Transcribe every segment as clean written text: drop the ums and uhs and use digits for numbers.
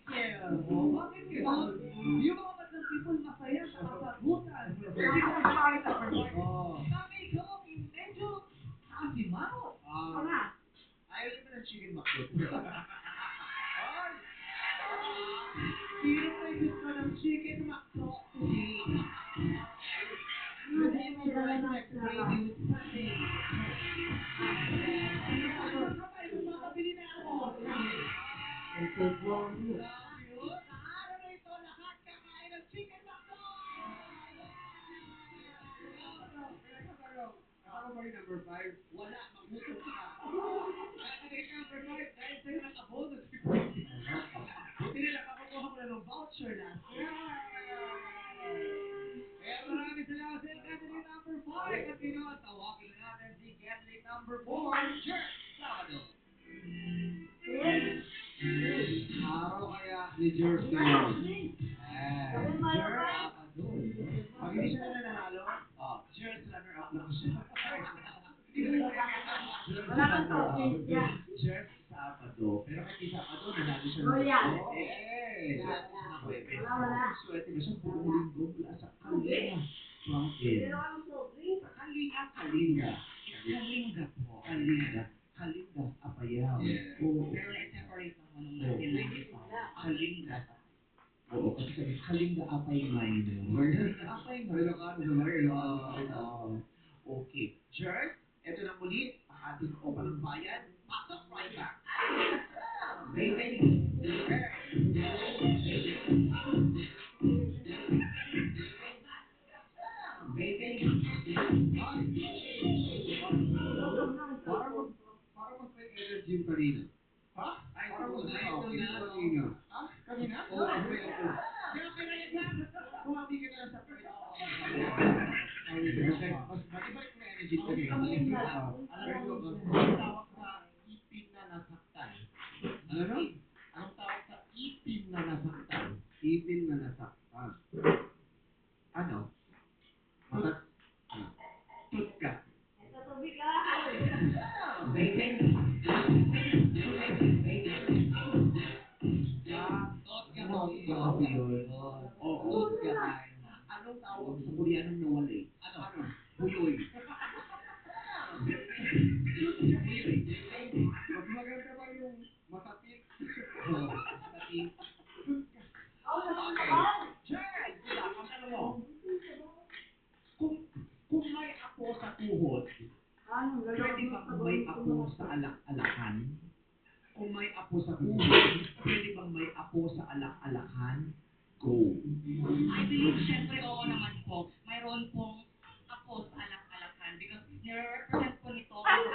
Oh, bakit yun? Yung mga madlang people masaya sa kasagutan. Oh. Tama ikaw ang medyo asimangot. Ayaw niyo ba ng chicken McDo? Ay! Sino may gusto ng chicken McDo today? Your name is right next to you. Sunday. Sabay, magpapabili na ako. Ang pagwang mo. Sa araw na ito, lahat kakain ng chicken McDo! Ako ba yung number 5? Wala, magutom ka. Nakakagay ka number 5 dahil sa'yo nakabonus si Brady. Buti nila, kakukuha ko na ng voucher last year. Kaya maraming salamat sa candidate number 5. At ngayon, tawagin na natin si candidate number 4, Jerk Sabado. Araw kaya ni Jerz ngayon. Jerk Sabado. Pag hindi siya na nanalo, Jerk runner-up lang siya. Wala kang toppings yan. Jerz Sabado. Pero kay Sabado, nanalo siya Oh, yeah. Wala. Swerte na siya buong linggo mula sa Kalinga. From Pero anong sobrang? Kalinga po. Kalinga Apayao. Oo. Pero na-separate ang ano natin, 95. Kalinga. Oo, kasi sabi, Kalinga Apay Minor. Apay Sa Ilocano, sa mga Ilocano. Okay. Jerk, eto na muli, ang ating opa ng bayan. Pasok right back. Baby. Parang mas may energy yung kanina. Ha? Ay, parang mas may energy yung kanina. Ha? Kanina? Oo, mas may energy. Kaya kailangan yan. Kumabi ka na lang sa pwede. Mas malibalik mo na energy kanina. Alam mo, anong tawag sa ipin na nasaktan? Ano? Anong tawag sa ipin na nasaktan? Ipin na nasaktan. Ano? Matat? Tut ka. Ito tubig ka. Oo. Anong tawag sa Koreanong nawalay? Ano? Buyoy. Mas maganda ba yung matapik? Matapik. Cheers! Ang tanong mo, kung may apo sa tuhod, pwede bang may apo sa alak-alakan? Kung may apo sa tuhod, pwede bang may apo sa alak-alakan? Go. I believe, syempre, oo naman po. Mayroon pong ako sa alak-alakan because nire-represent po nito ang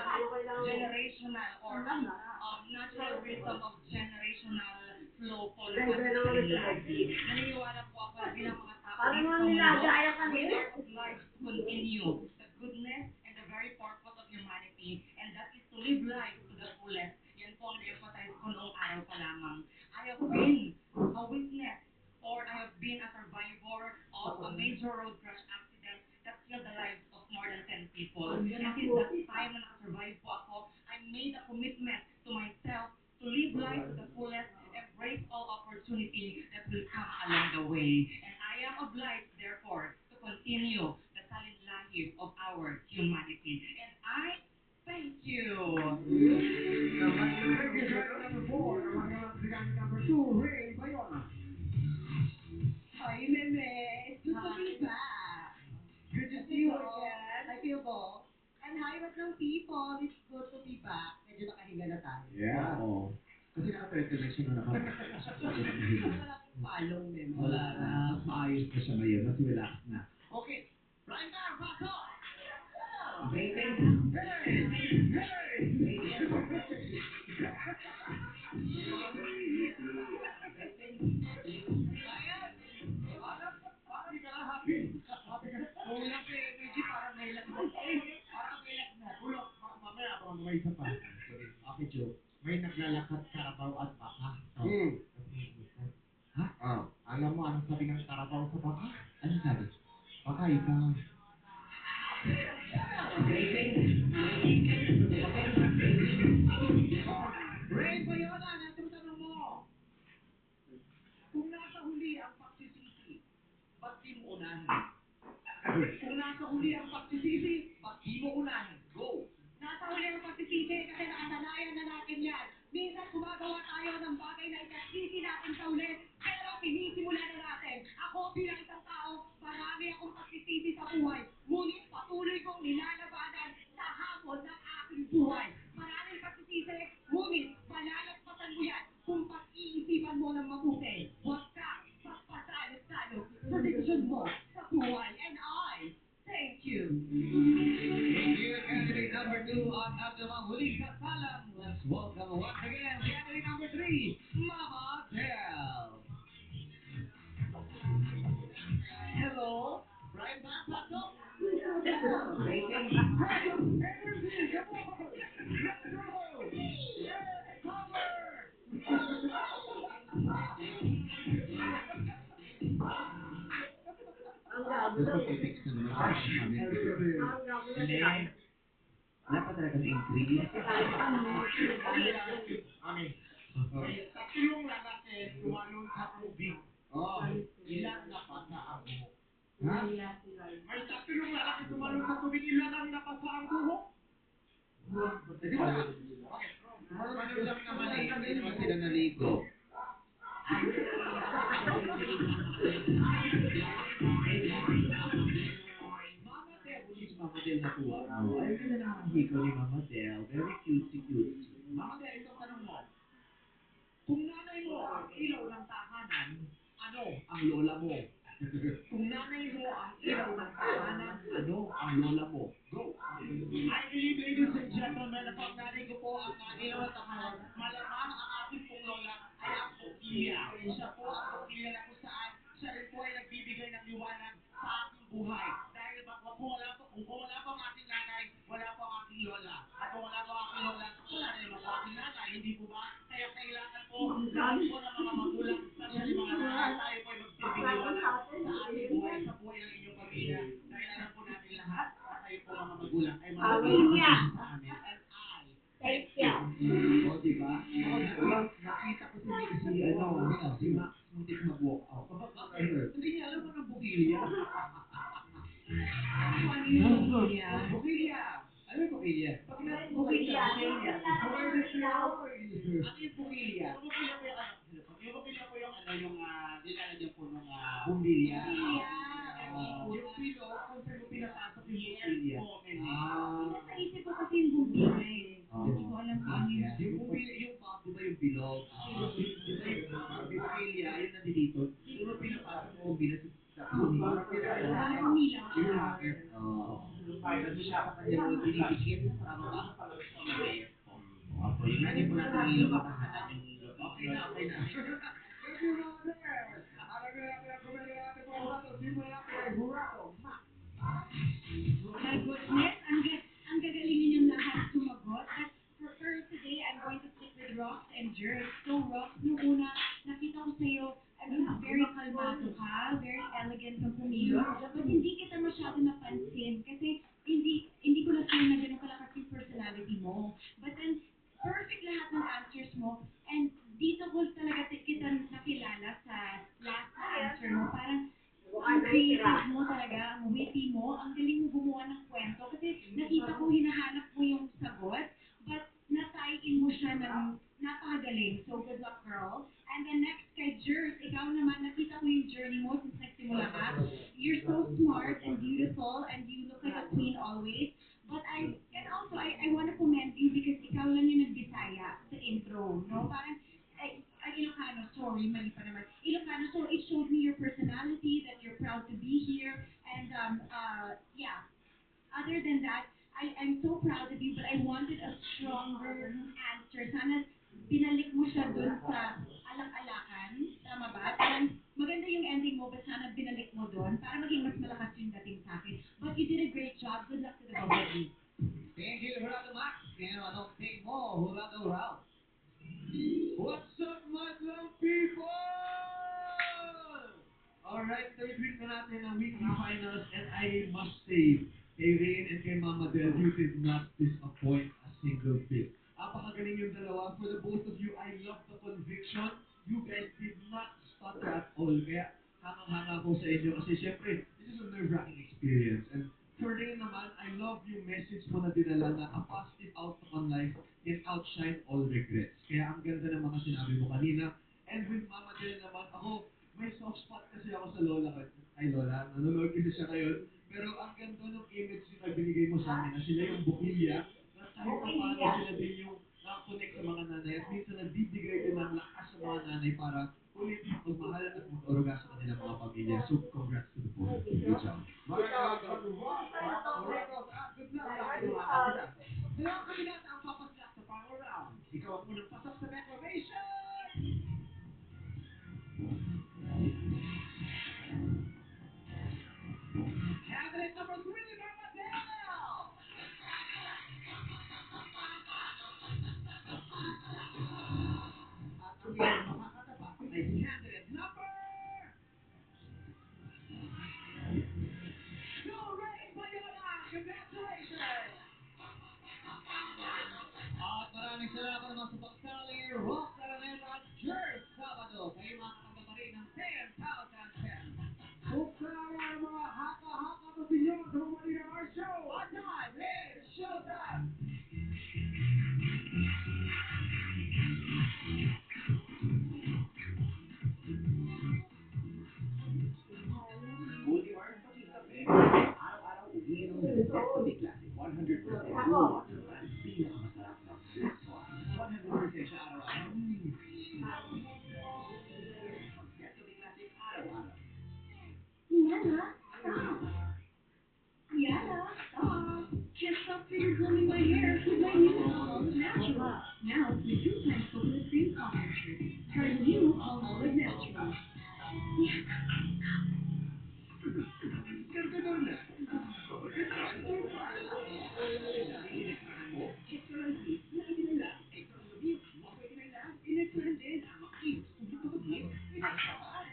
generational or natural rhythm of generational flow po ng ating lahi. Naniniwala po ako na bilang mga tao Parang dito mga sa mundo, nilagaya ka we nila. are obliged to continue the goodness and the very purpose of humanity, and that is to live life to the fullest. Yan po ang na-emphasize ko noong araw pa lamang. I have been a witness or I have been a survivor of a major road crash accident that killed the lives of more than 10 people. And since that time na nakasurvive po ako, I made a commitment to myself to live life to the fullest, embrace all opportunity that will come along the way. And I am obliged, therefore, to continue the salinlahi of our humanity. And I thank you. Thank you, Jerry number 4. Naman naman si number 2, Ray Bayona. Hi, Meme. It's good to be back. Good to see you again. Hi, Pilbo. And hi, Madlang people. It's good to be back. Medyo nakahinga na tayo. Yeah. Oo. Kasi naka-thread connection na naman. Wala kang palong, Meme. Wala na. Mas maayos na siya ngayon. Mas relax na. Okay. Right now, pasok! Hey! Parang di ka na happy. Kulang kay energy, parang may lagnat. Parang may lagnat. Ulok, mamaya baka may isa pa. Okay, Joe. May naglalakad karabaw at baka. Ha? Alam mo anong sabi ng karabaw sa baka? Anong sabi? Baka ikaw. Ray Bayona, natin mo tanong mo. unahin. Kung nasa huli ang pagsisisi, pag di mo unahin, go. Nasa huli ang pagsisisi kasi nakasanayan na natin yan. Minsan gumagawa tayo ng bagay na ikasisi natin sa uli, pero sinisimulan na natin. Ako bilang isang tao, marami akong pagsisisi sa buhay. Ngunit patuloy kong nilalabanan sa hamon ng aking buhay. Maraming pagsisisi, ngunit malalagpasan mo yan kung pag-iisipan mo ng mabuti. Huwag kang magpasalit-salot sa desisyon mo sa buhay. And I thank you. Thank you, candidate number 2 on ating mga huling kasalang. Let's welcome once again candidate number 3, Mama Del. Hello, Brian Basato. Energy, come on. Let's go. Yeah, cover. Ang gabo daw. Fix na naman sa namin. Ang gabo na Hindi. tayo. Dapat talaga increase. Tatlong lalaki tumalon sa tubig. Oh, ilan napasa ang buhok? Ha? May tatlong lalaki tumalon sa tubig. Ilan ang napasa ang buhok? Di ba? Paano lang naman eh? Hindi naman sila naligo. Mama Del, which is Mama Del natuwa mo. Ay, ganda naman ang hikaw ni Mama Del. Very cutesy. Mama Del, itong tanong mo. Kung nanay mo ang ilaw ng tahanan, ano ang lola mo? Kung nanay mo ang ilaw ng tahanan, ano ang lola mo? Go! I believe, ladies and gentlemen, na pag nanay ko po ang ilaw na tahanan, malamang ang aking pong lola ay ang bukilya. Siya po ang bukilya na kung saan siya rin po ay nagbibigay ng liwanag sa aking buhay. Dahil kung wala po ang aking nanay, wala po ang aking lola. At kung wala po ang aking lola, wala rin naman po aking nanay. Hindi po ba? Kaya kailangan po, lahat po ng mga magulang, especially mga nanay, tayo po ay magbibigay liwanag sa ating buhay, sa buhay ng inyong pamilya. Dahil alam po natin lahat na kayo po mga magulang ay mga Pamilya. sa amin. And I, Thank you. O, di ba? Nakita ko si Max muntik mag-walk out. Hindi niya alam mo ng bukilya. Ano yung pamilya? Bukilya! Ano yung bukilya? Pag na Bukilya. bukilya. Ano yung bukilya? yung bukilya ko yung nilalagyan po ng Bumbilya. Bumbilya. Yung pilo, kung saan mo pinapasok yung Yes bumbilya. po, Mene. Nasa isip ko kasi yung bumbilya eh. Hindi ko alam kung ano yung... Yung bumbilya, yung bag, di ba yung bilog? Di ba yung bumbilya, yung nandito, doon mo pinapasok yung bumbilya sa Para umilaw siya. Pagod mo siya sa kanya mo dinidikit. Tama ba? Yes po. Apo, yung lagi po natin ilaw matahanan yung okay na. Thank you, Mama Bear. Alam niyo natin ang komedya natin po hurato. Simulan natin ay hurato. Max. My goodness, ang gagaling ninyong lahat sumagot. But for today, I'm going to stick with rocks and jerks. So rocks, nung una, nakita ko sa'yo, I mean, very kalmado ka, very elegant kang kumilos. But hindi kita masyado napansin kasi hindi ko na-feel na gano'n kalakas yung personality mo. But then, perfect lahat ng answers mo. And dito ko talaga kita nakilala sa last na answer mo. Parang ang creative mo talaga, ang witty mo, ang galing mo gumawa ng kwento. Kasi nakita ko hinahanap mo yung sagot, but natain mo siya ng napakagaling. So, good luck, girl. And then next kay Jers, ikaw naman, nakita ko yung journey mo since nagsimula ka. You're so smart and beautiful, and you look like a queen always. But I want to commend you because ikaw lang yung nagbisaya sa intro, no? Parang, Ilocano, sorry, mali pa naman. Ilocano, so it showed me your personality, that you're proud to be here, and yeah. Other than that, I'm so proud of you, but I wanted a stronger answer. Sana binalik mo siya dun sa alak-alakan, tama ba? Parang maganda yung ending mo, but sana binalik mo dun para maging mas malakas yung dating sa akin. But you did a great job. Good luck to the both of you. Thank you, Hurado Max. Ngayon, anong take mo, Hurado Ralph? What's up, Madlang people? Alright, ito-retweet na natin ang weekly finals, and I must say, kay Rain and kay Mama Del, you did not disappoint a single bit. Apakagaling yung dalawa. For the both of you, I love the conviction. You guys did not stutter at all. Kaya hangang-hanga ko sa inyo kasi syempre, this is a nerve-wracking experience. And for Rain naman, I love yung message mo na dinala na a positive outlook on life can outshine all regrets. Kaya ang ganda ng mga sinabi mo kanina. And with Mama Del naman, ako, may soft spot kasi ako sa lola ko. Ay lola, nanonood kasi siya ngayon. Pero ang ganda ng image na binigay mo sa amin na sila yung bukilya, na kahit pa paano sila din yung nakakonect sa mga nanay at minsan nagbibigay din ng lakas sa mga nanay para ulit magmahal at mag-oroga sa kanilang mga pamilya. So congrats to the both. Good job. Maraming salamat. Good luck sa ating mga kandidat. Dalawang kandidata ang papaslak sa final round. Ikaw ang unang pasok sa declaration! Candidate number 3, Mama Del! At ang iyong makakatapat ay candidate number 2, Ray Bayona! Congratulations! At maraming salamat naman sa pagsali, Ross Araneta at Jer Sabado. Kayo makatanggap pa rin ng 10,000 pesos. Buksan ang mga haka-haka pasilyon sa pamali ng our show! Our time is showtime! Ultimar Batista Peg. Araw-araw umiinom ng Destiny Classic 100% Blue Water Brand. Pinakamasarap na black coffee. 100% siya araw-araw. Destiny Classic araw-araw. Yana, stop. Yana, stop. Can't stop finger combing my hair with my new All Natural. Now with 2 times coconut cream concentrate. Try the new All Natural. Ganda na. Initrahan mo, extra lang heat, 99 lang. Extra lang lumiyok, 129 lang. Initrahan din ang makakit. Subit-subit, initrahan.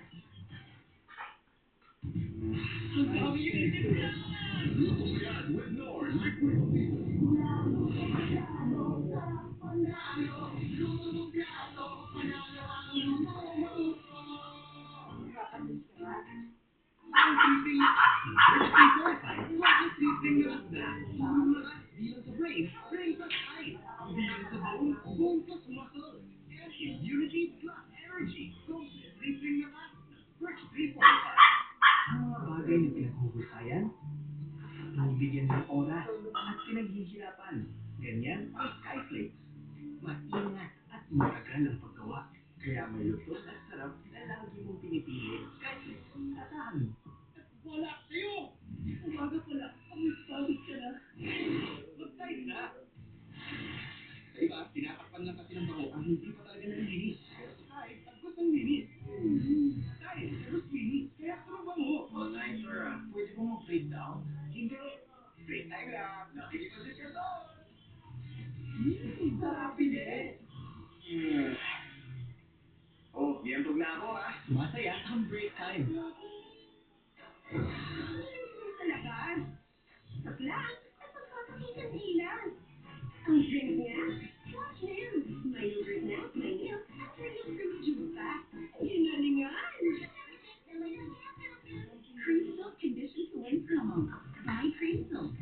Ang dami yung initrahan! Luto mo yan with Knorr Liquid Seasoning. Ang sising na Crispy Certified, walang sising na na. Puro lakas, di lang sa brain, brain plus eyes. Di lang sa bone, bone plus muscle. And immunity plus energy. Complete sising na na. Fresh 3.5. Ang mga bagay na pinaghuhusayan, nagbigyan ng oras at pinaghihirapan. Ganyan ang Skyflakes. Maingat at matagal ang paggawa. Kaya may lutos at sarap na lagi mong pinipili. Skyflakes, tatahan mo. Wala kayo! Umaga pala, pagod ka na. Mag-time na! Sa iba, tinatakpan lang kasi ng bango ang hindi pa talaga nalilinis. Pero sa Tide, tagos ang linis. Tide, tagos linis. Kaya tumabango. Oh, nice, sir. Pwede mo mag-breakdown? Hindi. Break time lang. Nakikipasit ka doon. Sarap din. Oh, biyantog na ako, ha? Masaya ang break time. Sa labas. Sa flat. At magkakakita ng ilaw. Ang drink niya, flash nails. May yogurt na, may milk, at may fruit juice pa. Ginalingan. Cream Silk Condition to Win promo. Buy Cream Silk.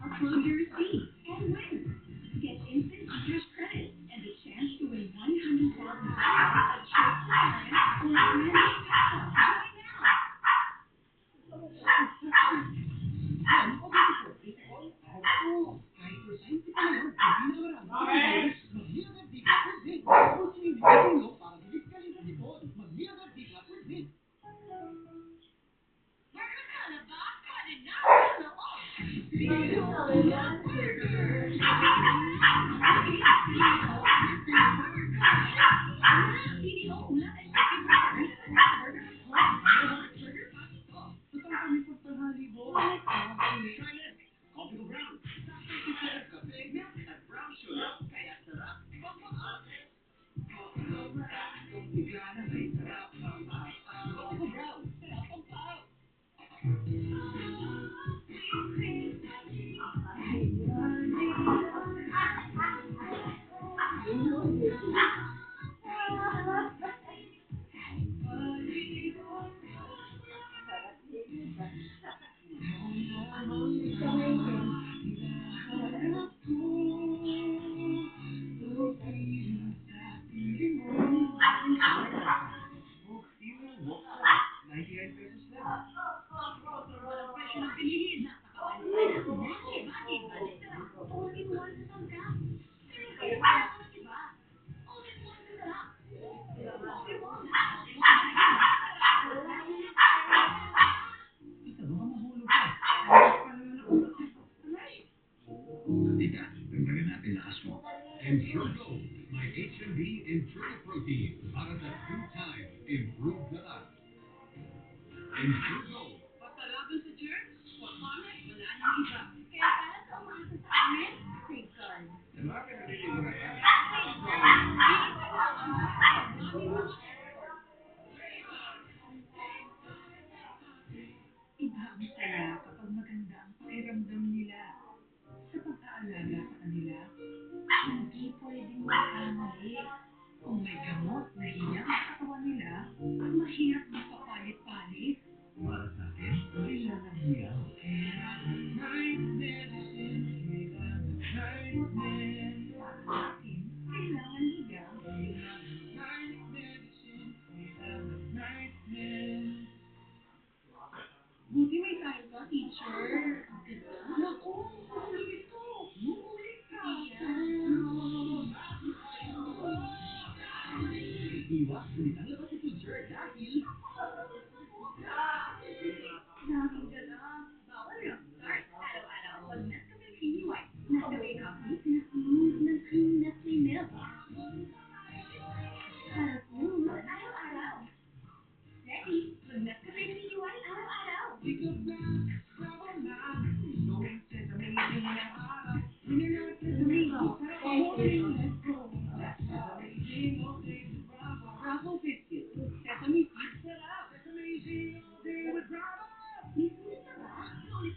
Upload your receipt and win. Get instant cash credit and a chance to win $100,000 of trips to Paris or a brand new laptop. Join now. Coffee Brown. Kape, milk, at brown sugar. Kaya sarap. Pagmahal. Bigla na may sarap. Coffee Brown. Sarap ang pao. Bilhin na pakawan pa na. Bali. All-in-one sa tangka. Pero kaya para ka ng iba. All-in-one sa sarap. All-in-one. Isa, baka mahulog ka. Tika, dagdagan natin lakas mo. Ensure Gold, may H&B Internal Protein para sa 2 times improved lakas. Ensure Gold. Pagkalaban sa germs, Wakamit, wala nang iba. Kaya para sa umaasa sa amin, safeguard. Sa mga pinalilinguraya, Iba ang saya kapag maganda ang pakiramdam nila. Sa pag-aalaga sa kanila, hindi pwedeng magkamali. Kung may gamot na hiyang sa katawan nila, mahirap magpapalit-palit. Para sa akin, kailangan hiyaw. Para sa akin, kailangan hiyaw. Buti may time ka, teacher. Naku, ulit ko. Ulit ka. Iwas, ulit ang labas sa teacher dahil Lagi ka na. Bawal yung start. Araw-araw, pag Nescafe Creamy White. Nescafe coffee, pinasmooth ng cream Nestle milk. Para smooth, araw-araw. Ready? Mag Nescafe Creamy White, araw-araw. Bravo Biscuit. Sesame seeds sarap. Mismo na ba? Sorry,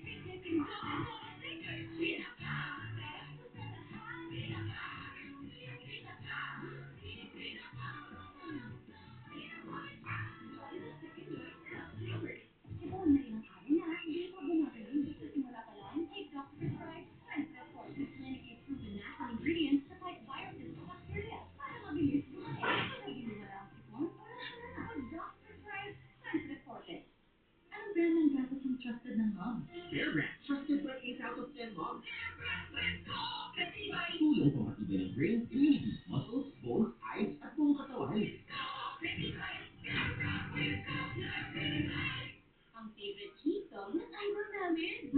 Biscuit, and go, stickers. Ito ang nailang araw na, hindi pa bumagaling. Sa simula pa lang, take Dr. Prescribed Sensitive Forces clinically proven natural ingredients to fight viruses o bacteria para mabilis gumaling. Kung naginiwala ang sipon, wala ka na sa Dr. Prescribed Sensitive Forces. Anong brand ng gatas ang trusted ng mom? Bear Brand, trusted by 8 out of 10 moms. Tulong pamatibay ng brain, immunity, muscles, bones, eyes, at buong katawan. Ang favorite cheese dog ng idol namin.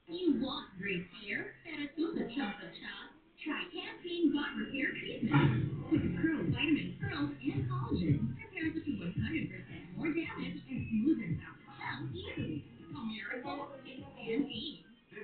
You want great hair? Better do the chocolate shot. Try Campaign Got Repair Treatment. With curl vitamin, pearls, and collagen, repairs up to 100% more damage and smoothens out the shell easily. A miracle in Campaign. I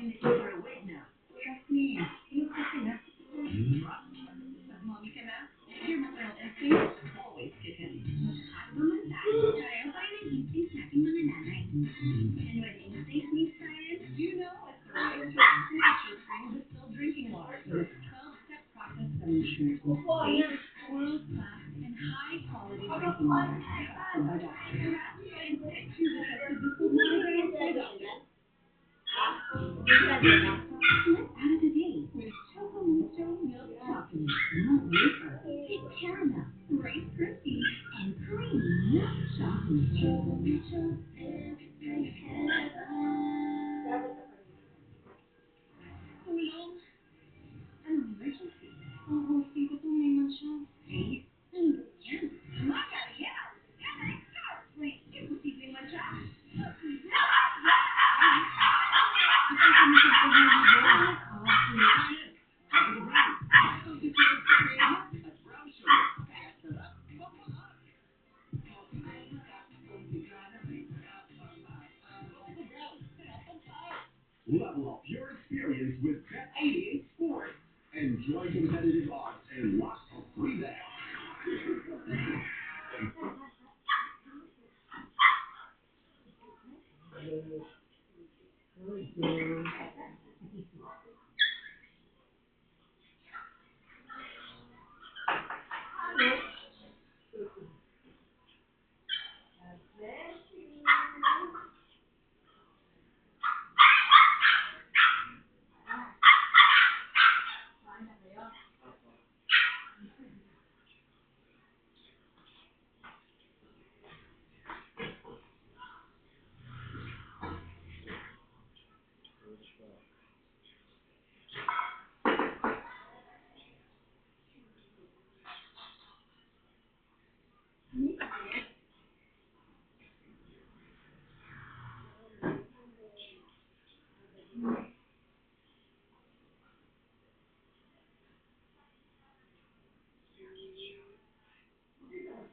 think you're awake now. Trust me. Look at that. Pag mommy ka na, your maternal instincts always kick in. Magkakaiba man tayo, pareho pa rin ang instincts nating mga nanay. And when instincts meet science, you know it's the right choice to nature spring distilled drinking water. This 12-step process that ensures safe, world-class, and high-quality drinking water. Trusted by doctors. Choose a trusted distilled water brand. Let's add it today with Choco Mucho Milk Chocolate, not wafer, thick caramel, Rice Krispies, and creamy milk chocolate. Choco Mucho Milk Tulong! Anong emergency? Ang hosting ko tumingan siya. Eh? Ano yan? Magaling! Wait, imposible man siya. level up your experience with Bet88 Sports. Enjoy competitive odds and lots of free bets.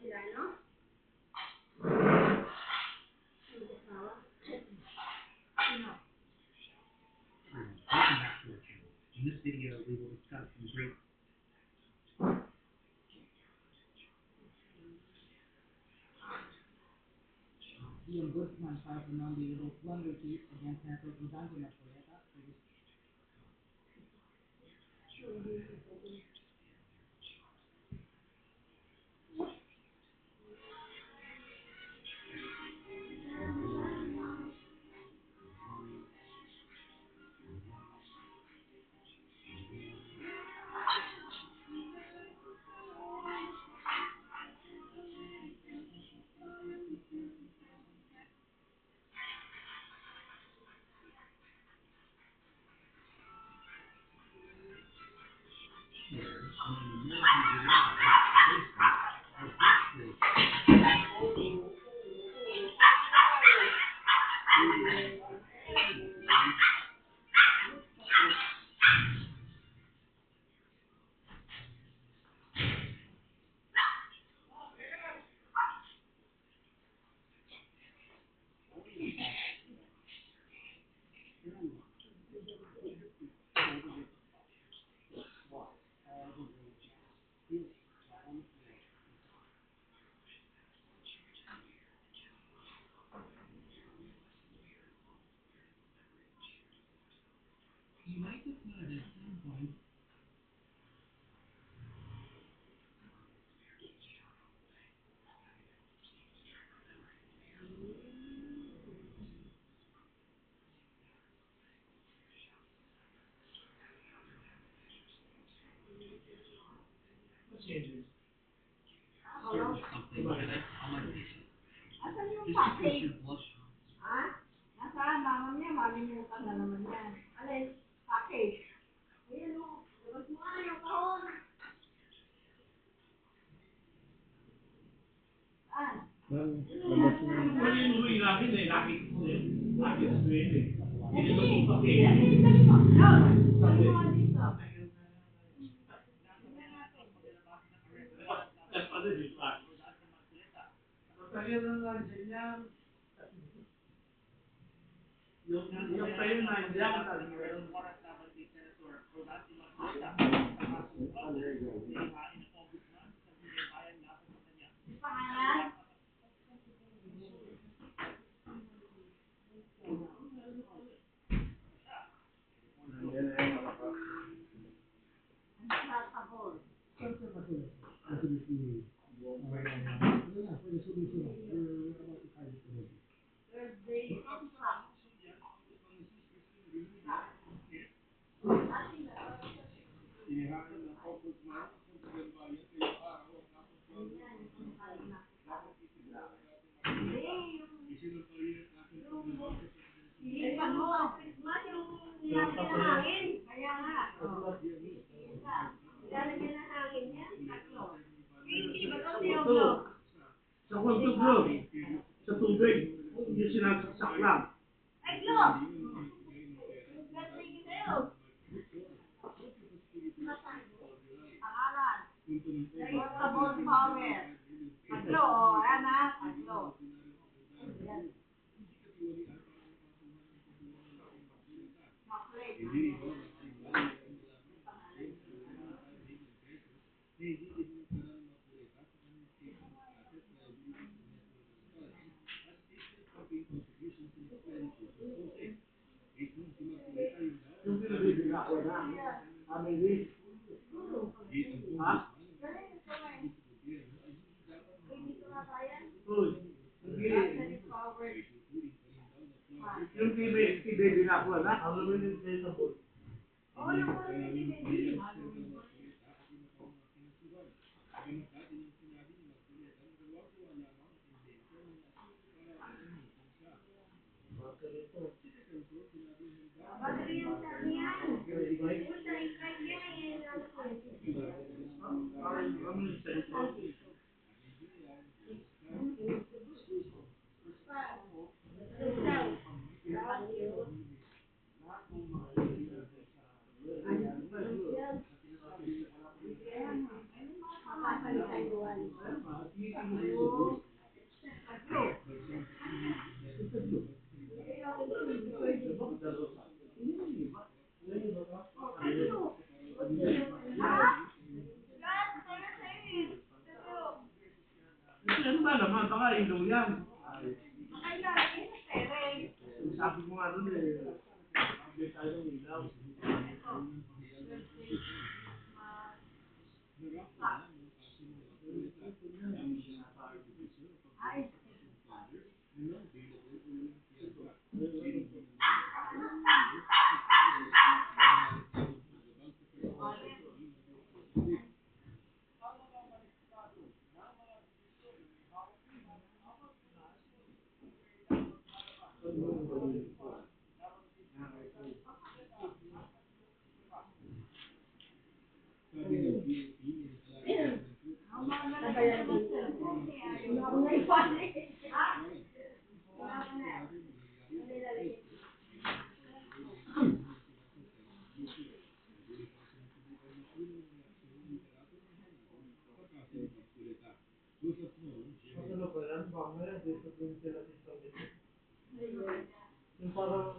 sila, no? Welcome back to our channel. In this video, we will discuss some great The ombudsman filed a non-dealable plunder case against Senator Rodante Marcoleta for this. You might have heard at some point. Something that on my patient. Asan yung Just package? increase your blood sugar. Ha? Nasaan? Mama niya, malimutan na naman yan. Alin? Package. Ayan o. Labas mo nga yung kahon. Saan? Kunin mo yung akin eh, akin sweet eh. Hindi mo Dali. ipake. Dali, dali mo. Yun. Dali mo nga dito. That's what it is, right? Pagkagyan lang lang niya. Yung pa yun, nandiyan ka talaga. Pangalan? Ang sabon. Thursday. Ilipan mo. Christmas yung nilalagyan ng hangin. Kaya nga. Nilalagyan ng hangin yan. Tatlo. Hindi ba ito niyoglo? Sa kontublo, sa tubig, hindi sinasaksak lang. Ay, Glo! Birthday sa'yo. Pangalan. Portable power. Tatlo, o. Ayan ha. Tatlo. Yan. Chocolate. Yung pinabibig ako na. Family. Ha? Uy. Yung pinabibig ako na. Ano mo yung inflatable? Oo, yung mga baby. Madali yung sabi yan. Kung sa ikay yan, yan ang Ano yung sa Makakalitan. Ano ba naman? Baka ilaw yan. Ayan, pere. Sabi ko nga doon eh. Update tayo ng ilaw. Yung parang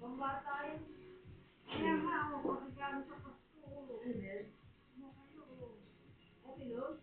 Pambata yun. Kaya nga, pagkakano sa Pasko. Okay, Lord?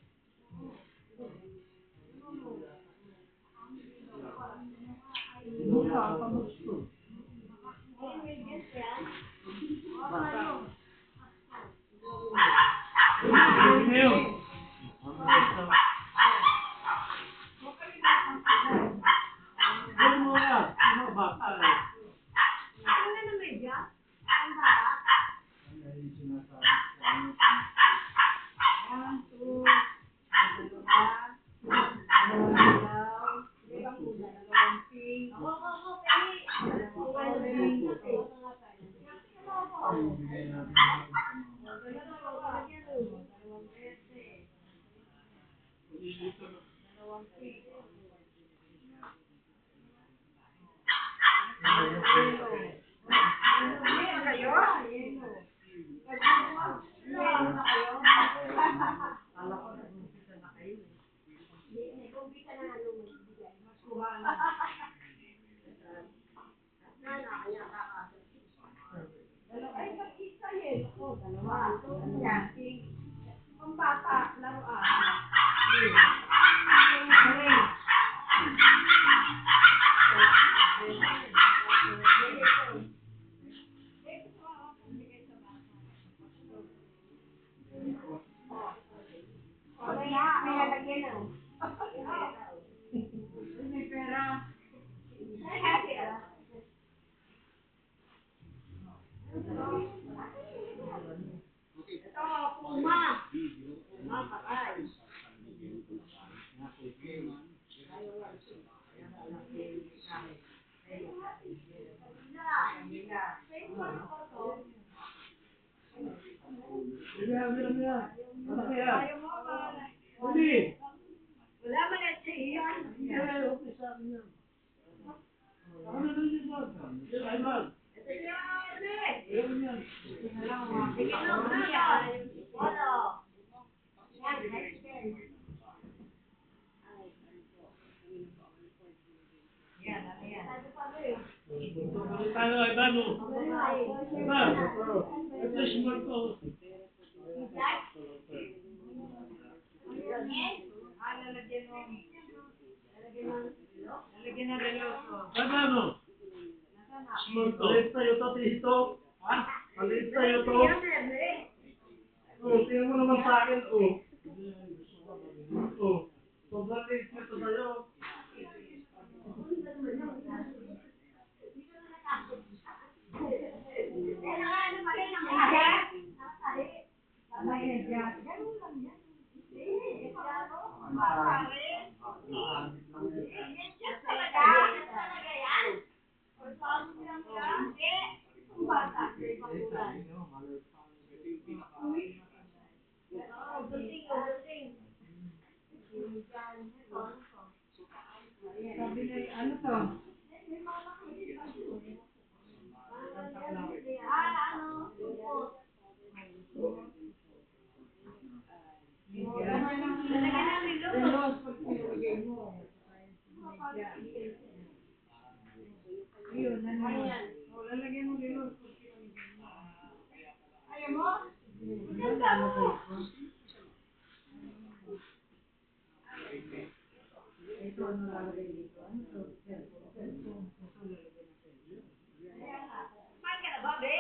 Pambata, laruan. May pera. Ito, puma. Puma, patay. Wala man at siya. tayo ay bano. Ba? Ito si Marco. Lalagyan ng reloso. Ano? Small to. Maliit tayo to, tito. Ha? Maliit tayo to. Oh, tingnan mo naman sa akin, oh. Oh. Sobrang liit nito tayo. Kaya nga, ano pa rin ang Edyan. Ganun lang yan. Hindi, Edyano. Bata rin. Yan talaga. Yan talaga yan. Or sabi niya yan. Hindi. Itong bata. May pakulan. Guting. Sabi niya, ano to? Ayun, lalagyan mo lilos. Ayaw mo? Maganda mo. Ito, ano lalagay dito? Kumain ka na ba, be?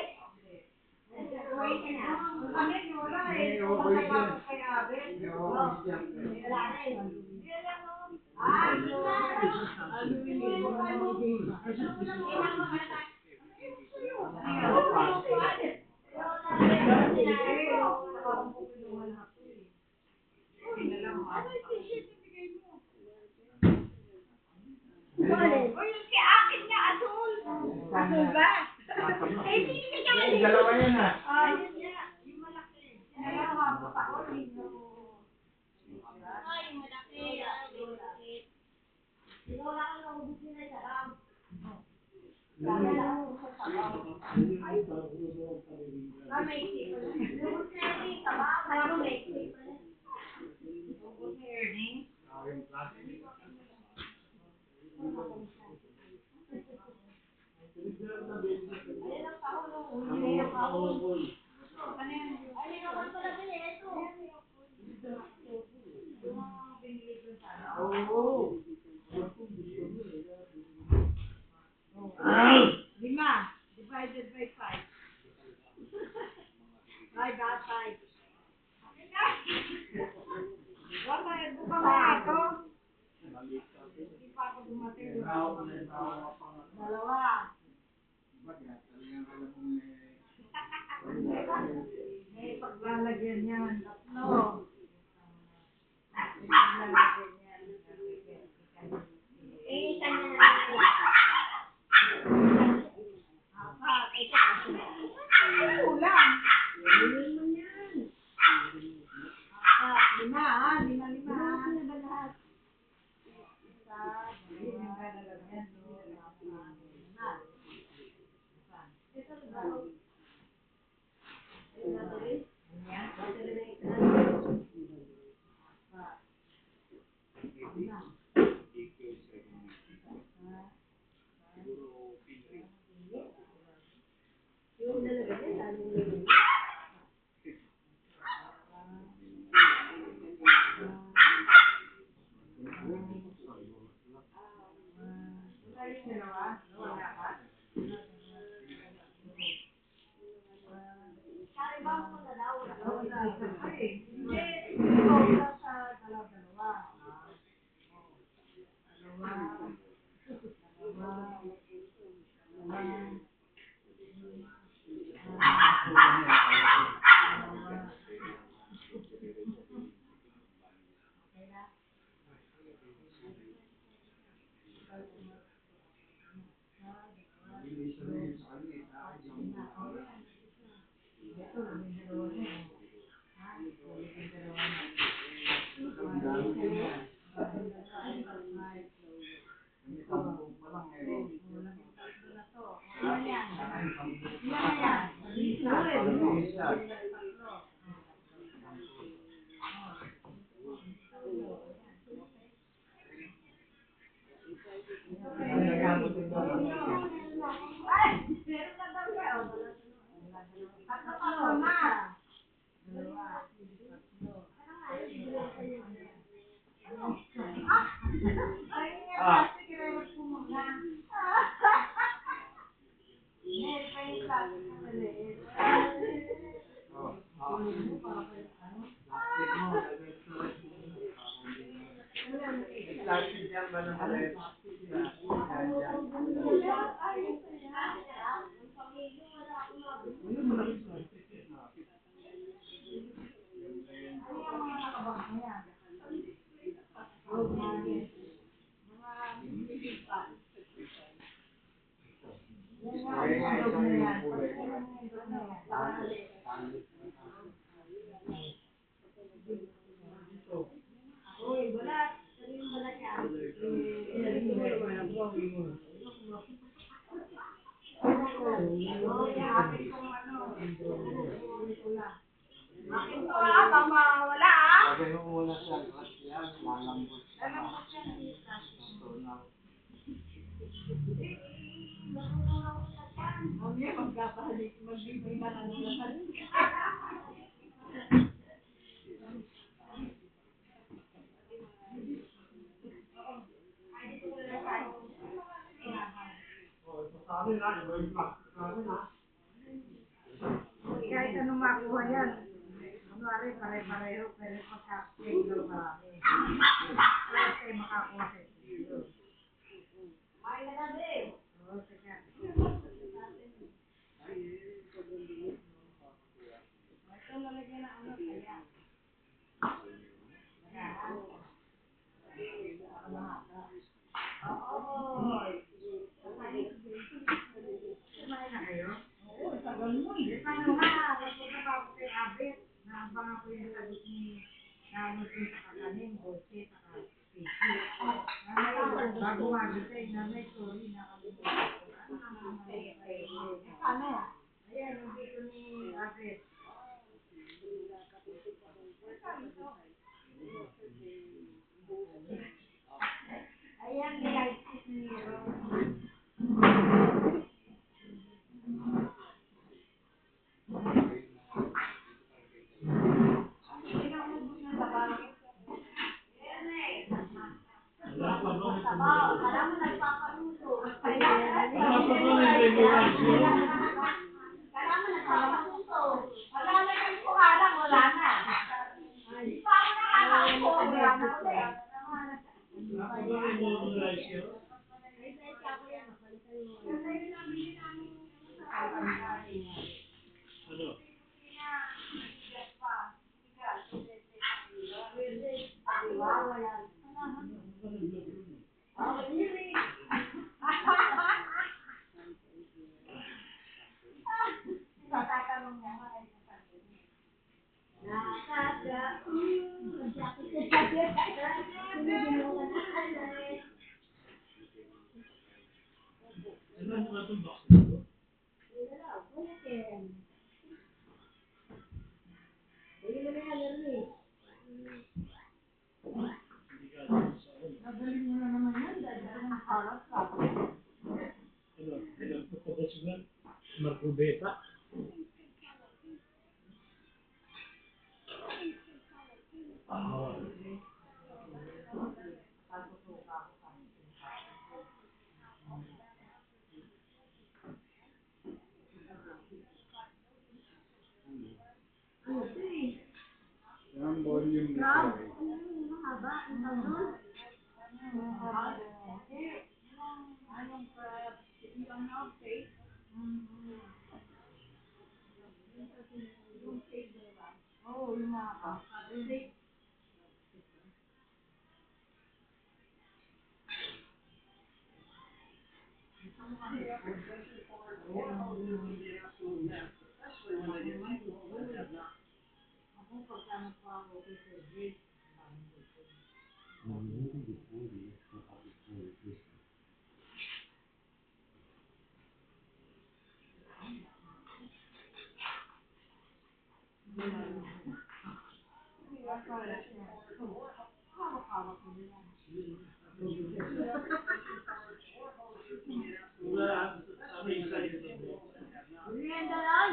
Kumain ka na. Kami, wala eh. Wala kay Abe. Wala na eh. Hindi lang mo. Si akin niya, Asul. Asul ba? Eh, hindi ka galing. Dalawa yan ah. Ayun niya, yung malaki. Ayaw, mabot ako. Ay, malaki. Wala kang naubos nila sa ram. Wala lang sa sabaw. Ay, may isip pa rin. Naubos na yung sabaw. Kaya mo may isip pa rin. Naubos na earning. Ayun ang kahulong. Ayun ang kahulong. Ayun naman pala din eh. Ito. Yung binili ko sa ano. Lima. Divided by 5. Ay, God, 5. Wala, buka mo ako. Hindi pa ako dumating. Dalawa. May paglalagyan yan. Tatlo. May paglalagyan yan. Eh, isa na naman. Apat. Ulang. Ulang mo yan. Apat. Lima, ha? Lima. Ano ba lahat? Isa. Yung lalagyan. Ito ba? Uy, balat. Sabi yung balat niya. Akin kong ano. Akin to baka mawala Sabi mo muna siya, yan, lalambot siya. Lalambot siya. Mamaya magkapahalik, magbibig na lang ng halik. Kahit anong makuha yan. Kunwari, pare-pareho, pero pagka-take lang marami. Kaya tayo makakuha sa iyo. Ay, nagabi. Oo, teka. Ito lalagyan na ano, kaya. Oo. Kumain na kayo? Oo, tagal mo eh. Paano nga? Nagpunta pa ako kay Abet. Naabang ako yung sagot ni Namusin sa kakanin, Boche, saka Piki. Bago magisay na may story na kalimutan ko. Ano naman mali kayo? Paano? Ayan, yung dito ni Abet. Ayan, night ni Rose. Alam mo, nagpapaluto. Alam mo, nagpapaluto. Malalagay ko nga lang, wala na. Di pa ako nakakaupo, wala na ulit. Kasi yun ang bili namin sa Ano? bigas pa. Bigas. Wala. Tatanong niya, ay sasabihin. Ano naman itong box? Magaling mo na naman yan. Dahil ang harap ka. Ano? Pagkabasugan? Marcubeta? Ang volume nito. Mahaba. Ang tawag. Anong crab? Yung outfit. Yung fake ba? Oo, yung mga fake. Ako pagkano pa ako kasi Jake. Wala. Ano yung size nito? Merienda lang.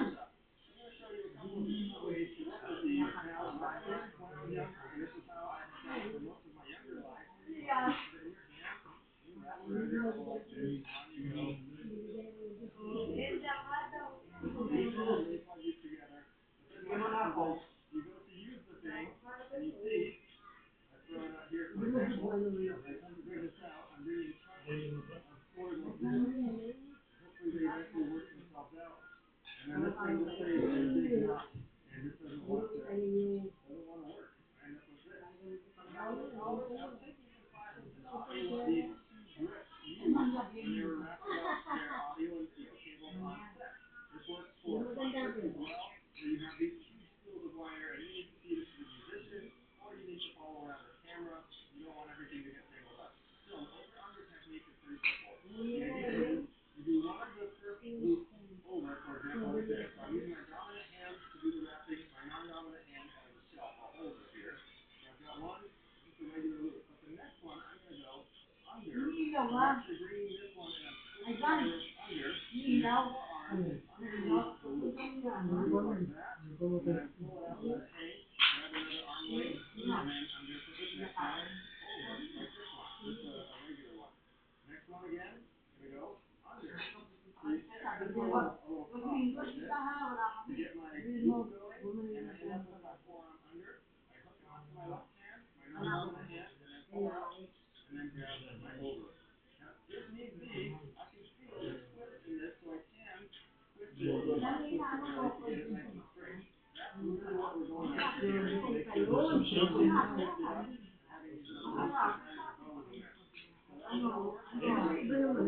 as well, where you have these huge pools of wire and you need to feed it to the musician, or you need to follow around their camera. You don't want everything to get tangled up. So an over-under technique is pretty simple. The idea is you do one of the first loops over, for example, like this. So I'm using my dominant hand to do the wrapping, my non-dominant hand as a shelf, a holder here. So I've got one, just a regular loop. But the next one, I'm going to go under. I'm actually bringing this one and I'm twisting my wrist under, forearm, underneath the loop. So I go like that, and then I pull it out, let it hang, grab another arm length, and then I'm going to put this next one over, like this one, just a regular one. Next one again, I'm going to go under. So you see, I got to do a little pop like this to get my loop going, and I end up with my forearm under. I hook it onto my left hand, my non-dominant hand, and then pull out, and then grab my over. Now, if need be, I can feel the twist in this, so I can twist it a little bit to get it nice and straight. That's really what we're going after here, is to make sure that it's twisted up, having these little bows in there. So that's going to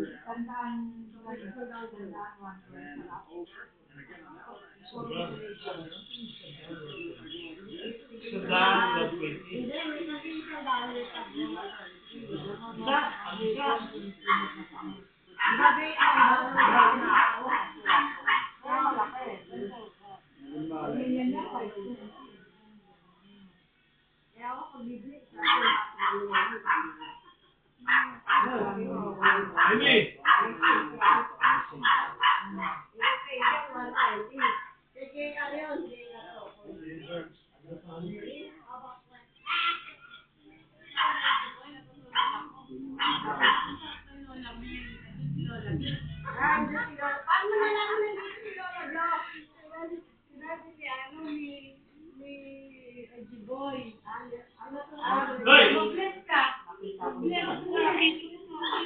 work. And then over, and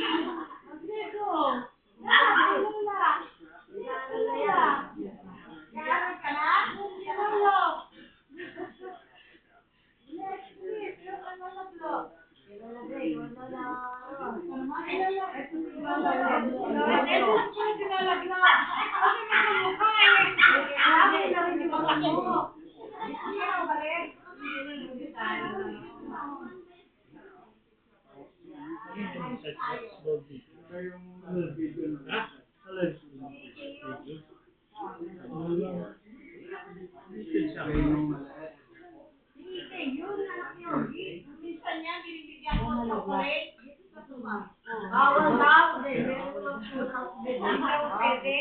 again, on that one, I have under, and further, if I go like this, Sandaan, Pwede.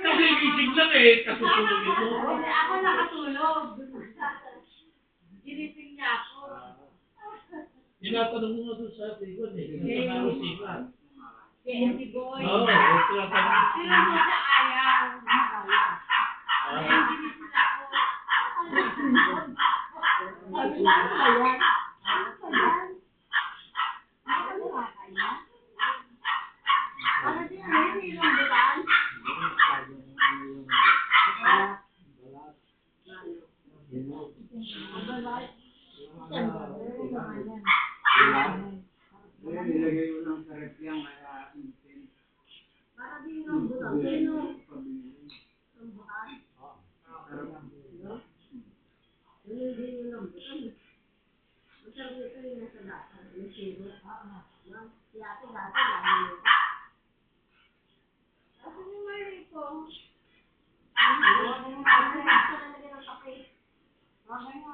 Nagigising lang eh, katutulogin mo. Ako nakatulog. Ginising niya ako. Tinatanong mo doon sa tigon eh. Sa narusipan. Kaya si Boy. Oo, tinatanong. Sino mo sa ayaw? Kaya ginising ako. Sabi ko, ano ba yan? Ano ba yan? Ano ba kaya? Ano din ano yun? Ilang bulan? Nilagay ko lang sa rep yan, kaya Para din ang bulan. Sino? Ang bukas. Hindi nyo lang bukan. Masarap nito yung nasa data. Yung siro. Si ate dati lagi nyo. Kasi yung mali ko. Huwag mo na lagyan ng kape. Huwag mo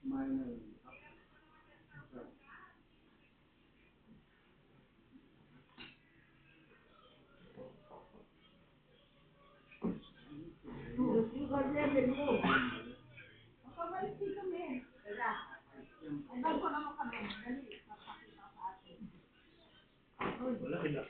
Kumain na yun. Wala kila.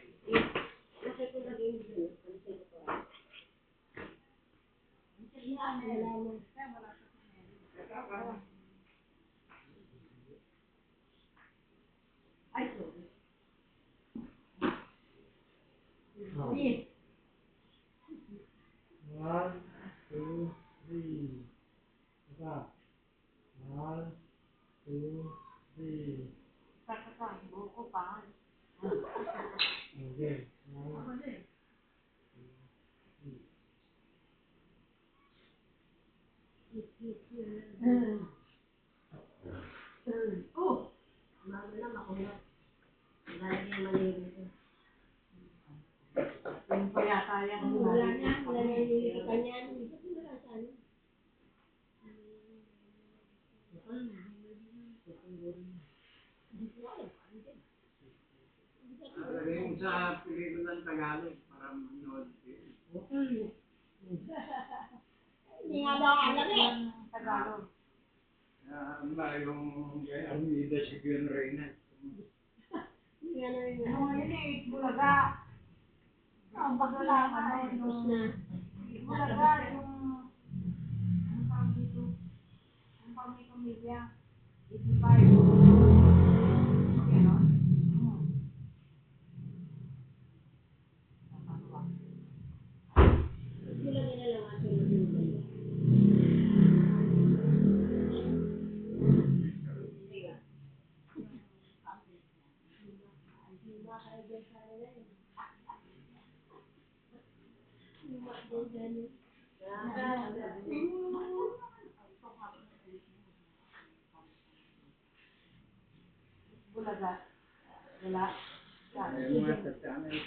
One, two, three. Isa. One, two, three. Okay. One, Lagay mo sa pelikulang Tagalog para manood din. Hindi nga daw alam eh. Ano ba yung kay Armida si Gwen Reyna? Hindi nga na rin. Ano yun eh, Bulaga. Ang bagala ka eh. Tapos na. Bulaga yung... Ang tawag dito? Ang pamilya. 85. Ganon? Sila nila lang ato na dito. Bulaga. Wala. Yung mga sa channel.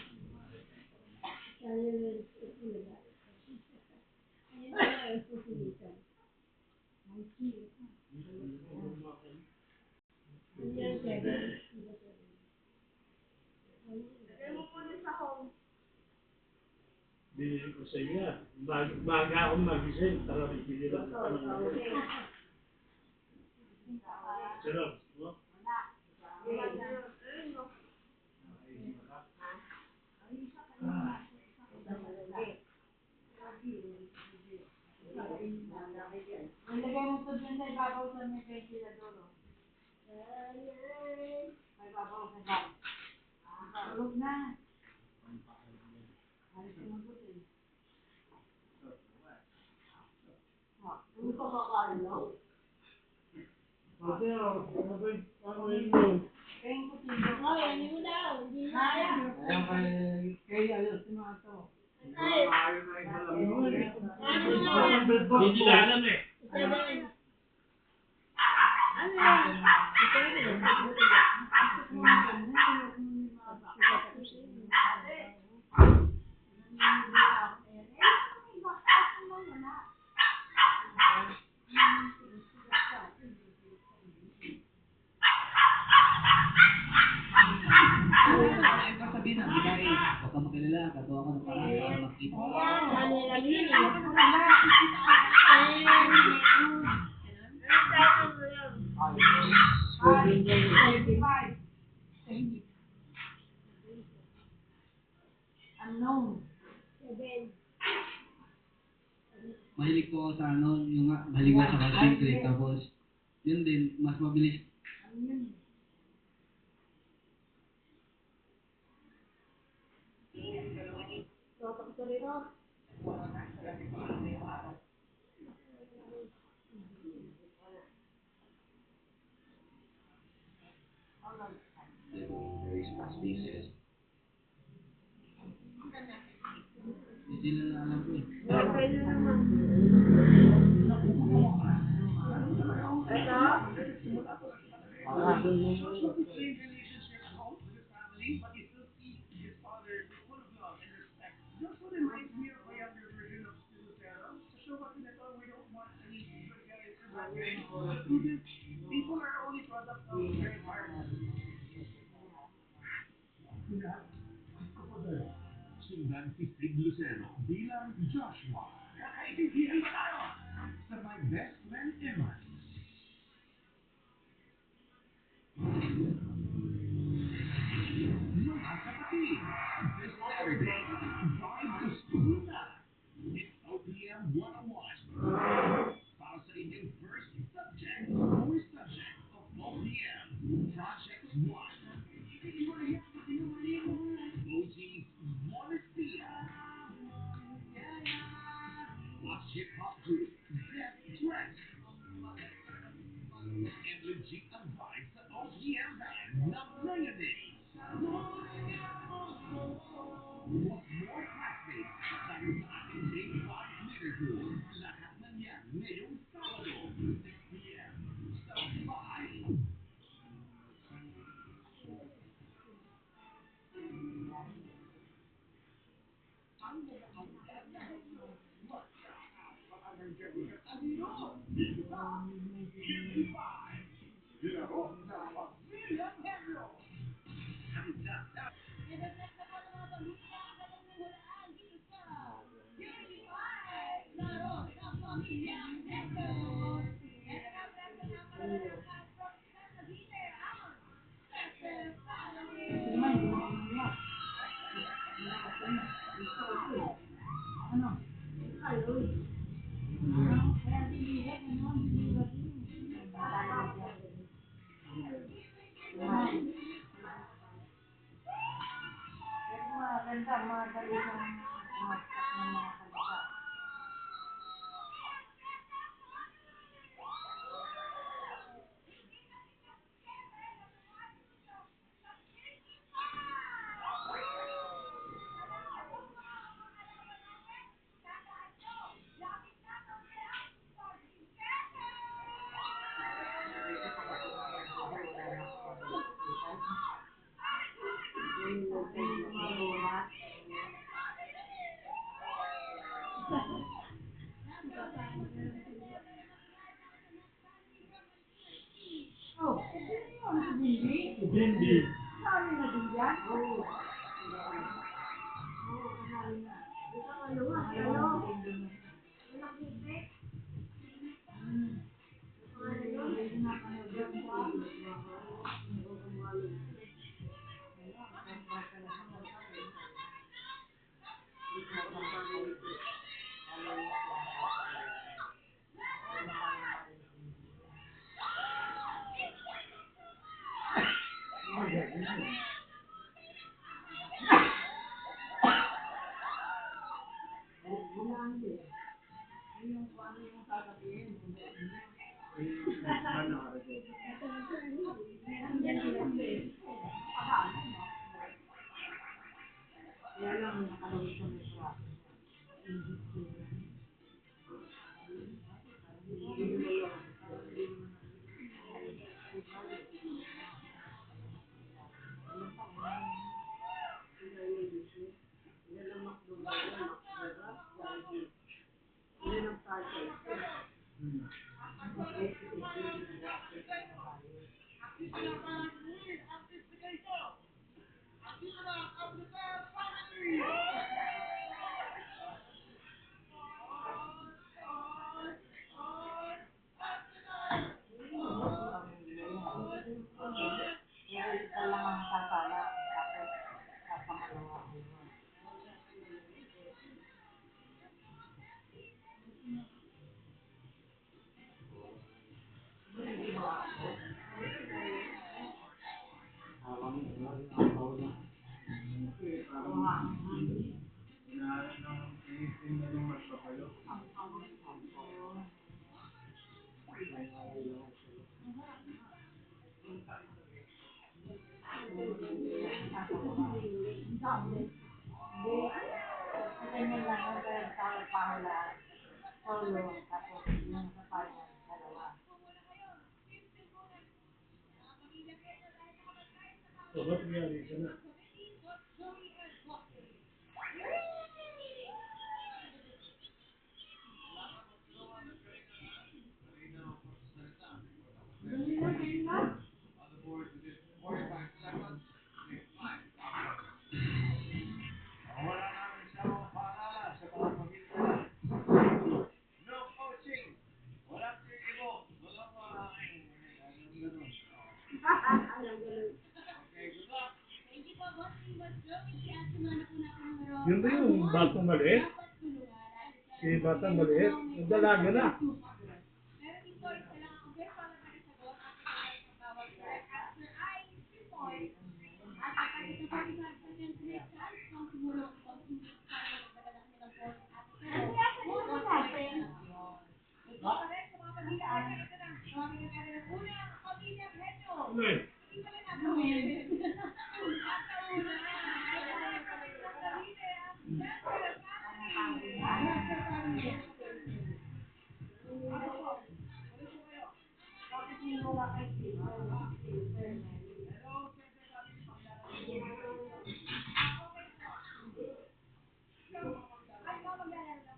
Binili ko sa inyo. Baga akong magising. Talagang bili lang sa kanang. Sarap. No? Ilagay mo ito dyan sa ibabaw sa may ventilador. May ibabaw sa ibabaw. Tulog na. Ay, sinagot eh. Hindi ko kakain lang. Okay, ano yun? Kayong kutilo. Ay, ano mo daw? Hindi na yan. Ayan kay ayos na ito. Maayo na isa lang yun. Ano nga? Hindi nila alam eh. Ano yan? Ay, pasabihin na, babae. Huwag ka makilala, kagawa ko ng paraan para makita. Ano lang yun eh. Unknown. Mahilig po ako sa ano, yung mahilig na sa calculator. Tapos, yun din, mas mabilis. Christmas pieces. Hindi nila alam ko eh. Okay na naman. Ito? Strained relationship at home with his family, but he still sees his father with full of love and respect. Just what reminds me of a younger version of Steve Lucero. Sa show kasi nito, we don't want any good guys or bad guys. The truth is, people are only product of their environment. Sundan si Sig Lucero bilang Joshua. Kakaintindihan ba tayo? Sabay best friend Eman. Mga kapatid, this Saturday, drive to school na. It's OPM 101. Para sa inyong first subject, core subject of OPM, Project 1. OG's Monestia. A hip-hop group, Death Dress. And legit ang vibe sa OPM band na Mayonnaise. What more classmates dahil sa ating Day 5 Leader Tour. Lahat ng yan ngayong Sabado, 6 p.m. sa 5. Hindi. Hindi. Ganyan lang. Pero sa pahulaan. Solo. Tapos yung sa final. Dalawa. So, ba't nangyari ka na? Wala namin siyang paalala sa mga pamilya. No coaching. Walang titibo. Walang ganun. Alam ganun. Okay, good luck. Thank you po, bossing, boss Joey. At sumana po na ako ng haro. Yun ba yung batang maliit? Dapat tulungan. At Si batang maliit? Nagdalaga na. pero dito, isa lang ang best para sagot. Ang pinagay sa bawat correct answer ay 3 points. At kapag ito 45% may chance kung sumulong ang teammate para magdagdag ng kanilang points. At ito, 4 points lang yun. Ito pa rin sa mga pamilya. Ito na, tawagin na natin ang unang pamilya Henyo. Uy, Hindi pala nagawin. At sa una, ay ang pamilya Cavite, ang Dapper Family. Dapper Family. Bakit hindi mo nga kay Silver? Silver.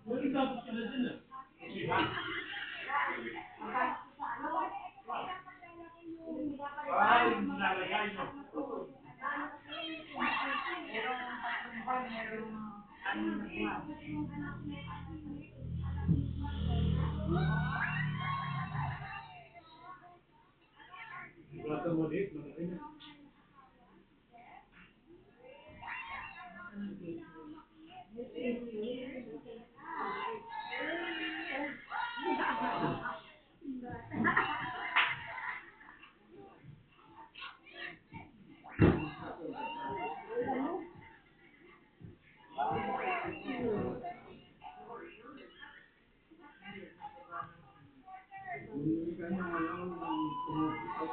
yung itapos ka na dyan ah. Ay, nilalagay mo. Batang maliit, malaki na. Hindi ka na alam ng pumuputok.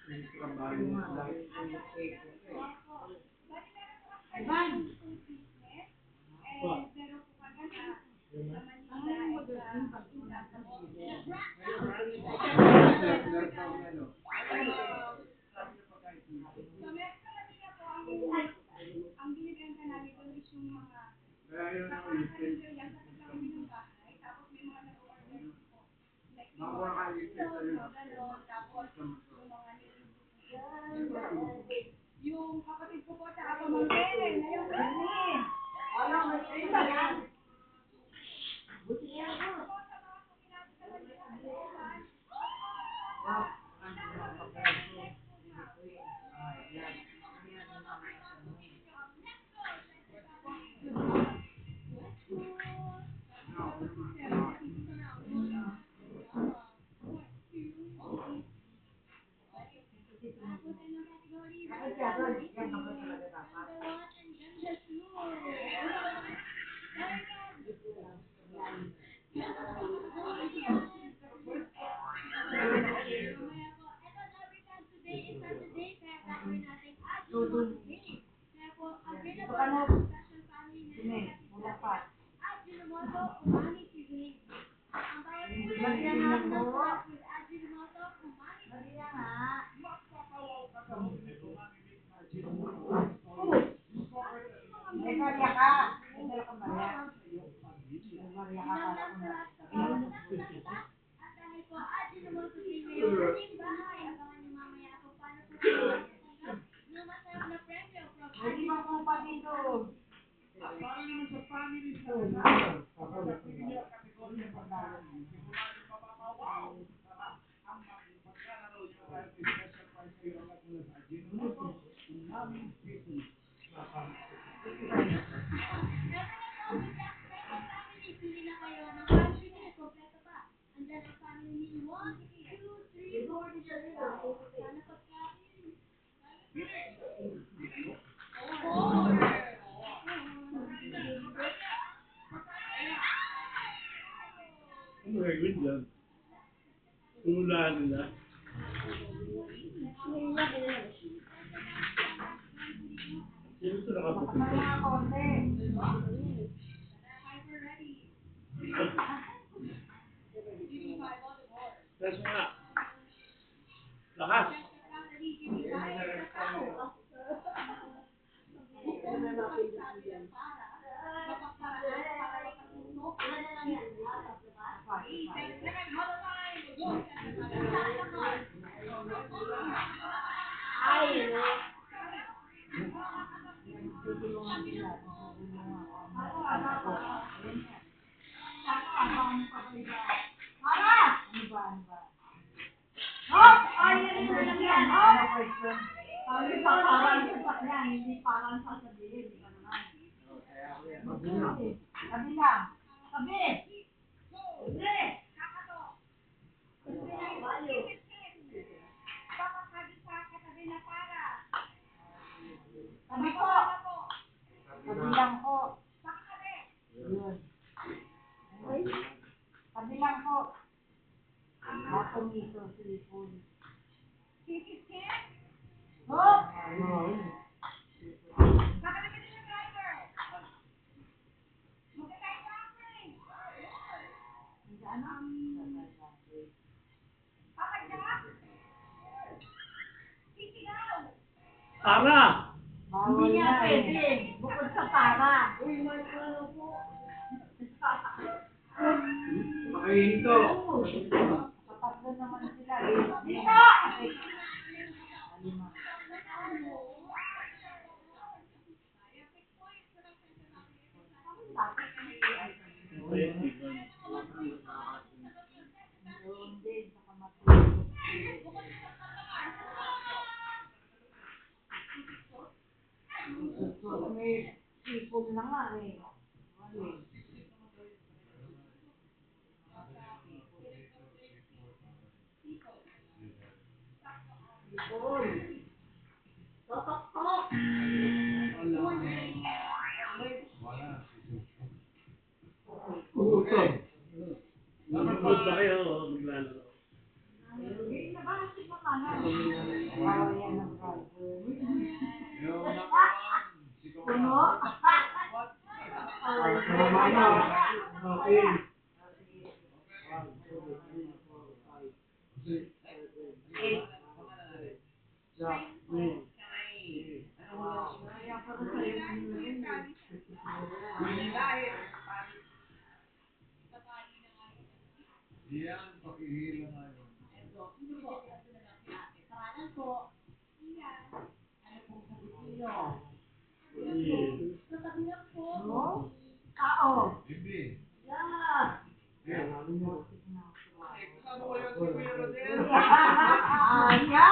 Yung trabaho niya dahil Ivan! Pa. Ang binibenta namin doon is yung mga kaya yun ang isip. yan sa lang kami ng bahay. Tapos may mga nag-order po. Like, Makuha ka isip sa iyo. ganon. Tapos yung mga yung kapatid ko po sa pamangkin na yung Bernie. Ano, may isa yan? Bakit kaya doon? Yan ka ba talaga dapat? Dito ka na. Sine, mula pa. Mariya nga po. Mariya nga. May Maria ka. May dala ka Maria. May Maria ka para kung Hindi mo kung pa dito. Para naman sa family sa pamilya kategorya pagkain. Sigurado mapapawaw. Ang pagkalaro niyo ay special prize kayo ang mula sa Ajinomoto. Umami season. Ano gagawin dyan? Tula nila. Sino ito nakapagod? Mga konti. Press mo nga. Lakas. Hindi parang sasabihin. Sabi lang. Sabi! Sabi! Sabi ko! Sabi lang ko. Yun. Sabi lang ko. Ako nito, silipon. Oh! Tara! Hindi niya pwede. Bukod sa para. Makahinto. Kapag naman sila. Dito! May sipon na nga eh. Okay. Nanonood ba kayo o maglalaro? Puno? Okay. Yan, pakihila nga yun. Kao. Bibi. Yeah. Kasama ko yun si Kuya Rodel. Anya?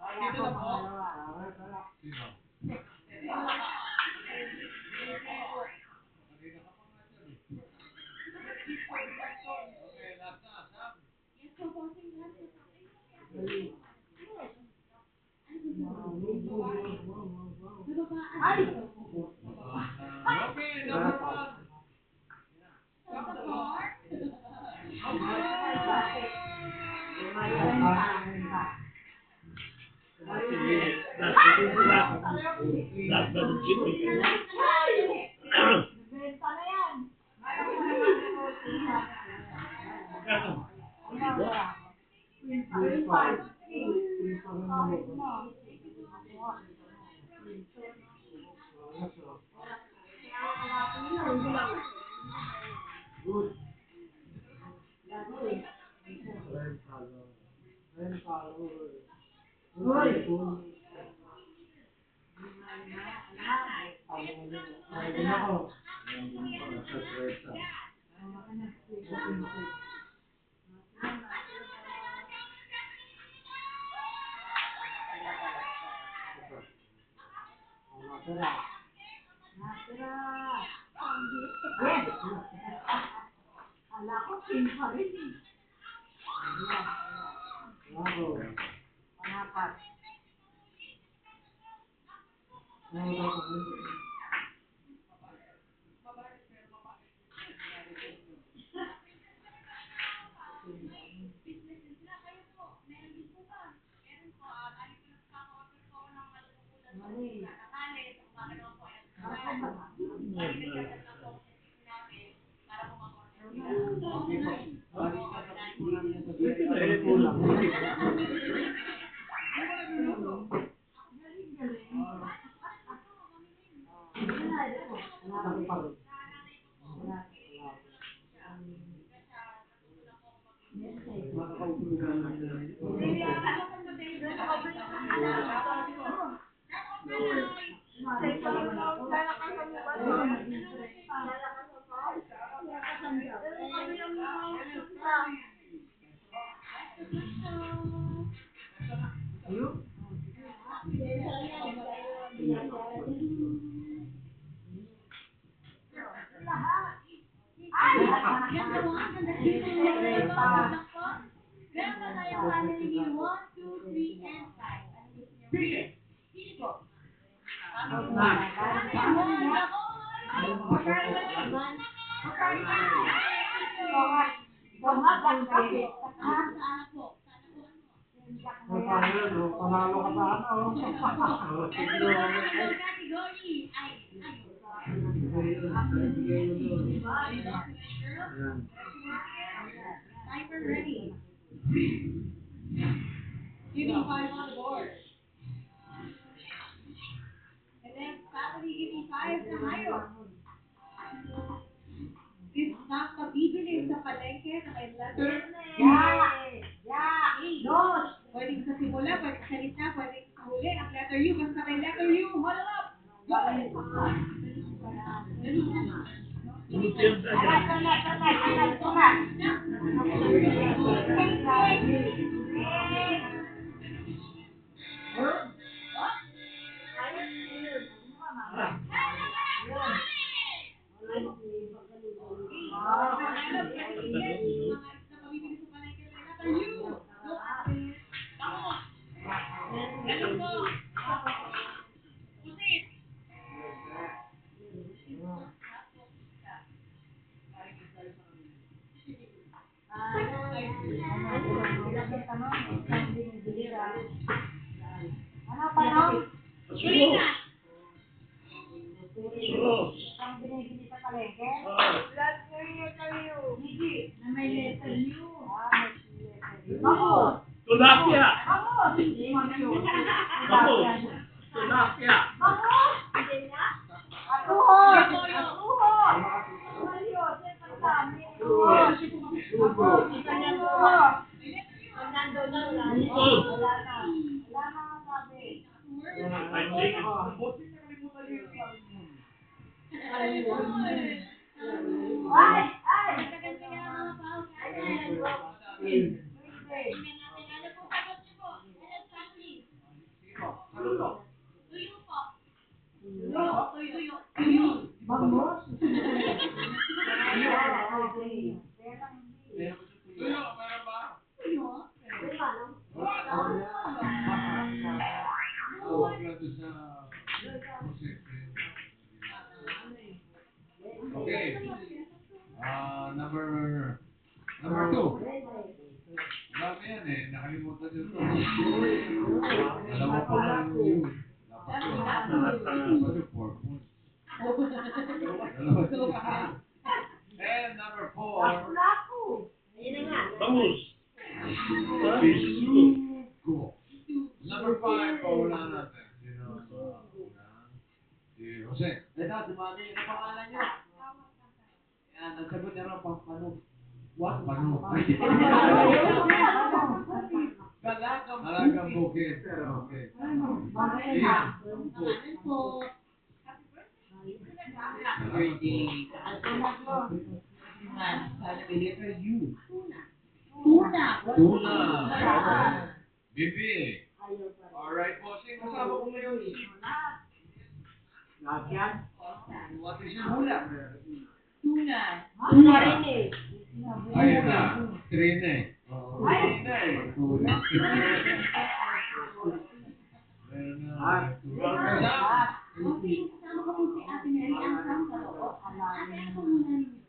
Dito na po. Sino? Kanina ka pa nga dyan eh. Okay, last na, Sam. Ay! Okay, number one. Last na ng chip. Benta na yan. Magkano? Yes. Ala ko, pin pa rin. Panapat. Meron na tayo family ni 1, 2, 3, and 5. Pili po. Panalo ka sa ano? Category ay Piper ready. Give me 5 on the board. And then family, give me 5 na hayo. This snack mabibili sa palengke na may letter. Dos. Pwedeng sa simula, pwedeng sa gitna, pwedeng sa huli. Ang letter U, basta may letter U, huddle up. Go! Ano tanong? Sulo. Ang binibili sa palengke? Na may letter U. Bangus! Tilapia. Bangus! Tilapia. Bangus! Atuhod! Atuhod! Okay. Number 2. Dami yan eh. Nakalimutan nyo ito. Dalawa pa lang yung yun. Dapat yung 4 points. And number 4. Bangus. Bisugo. Number 5. Paula natin. Sino? Si Jose. Ito, dumami. Ano pangalan niyo? Yan, ang sagot niya raw, Pampano. What? Pano. Dalagang Alagang bukid. Okay. Bangus. birthday. Sana may letter U. Tuna. Tuna. Bibi. Alright, bossing. Kasama ko ngayon si... What is your hula? Tuna. Tuna. Ayun na. Trine. Trine. Tuna. Meron na. Tuna. Okay, kasama ko po si Ate Mary ang sa loob. Ate, ako muna ninyo.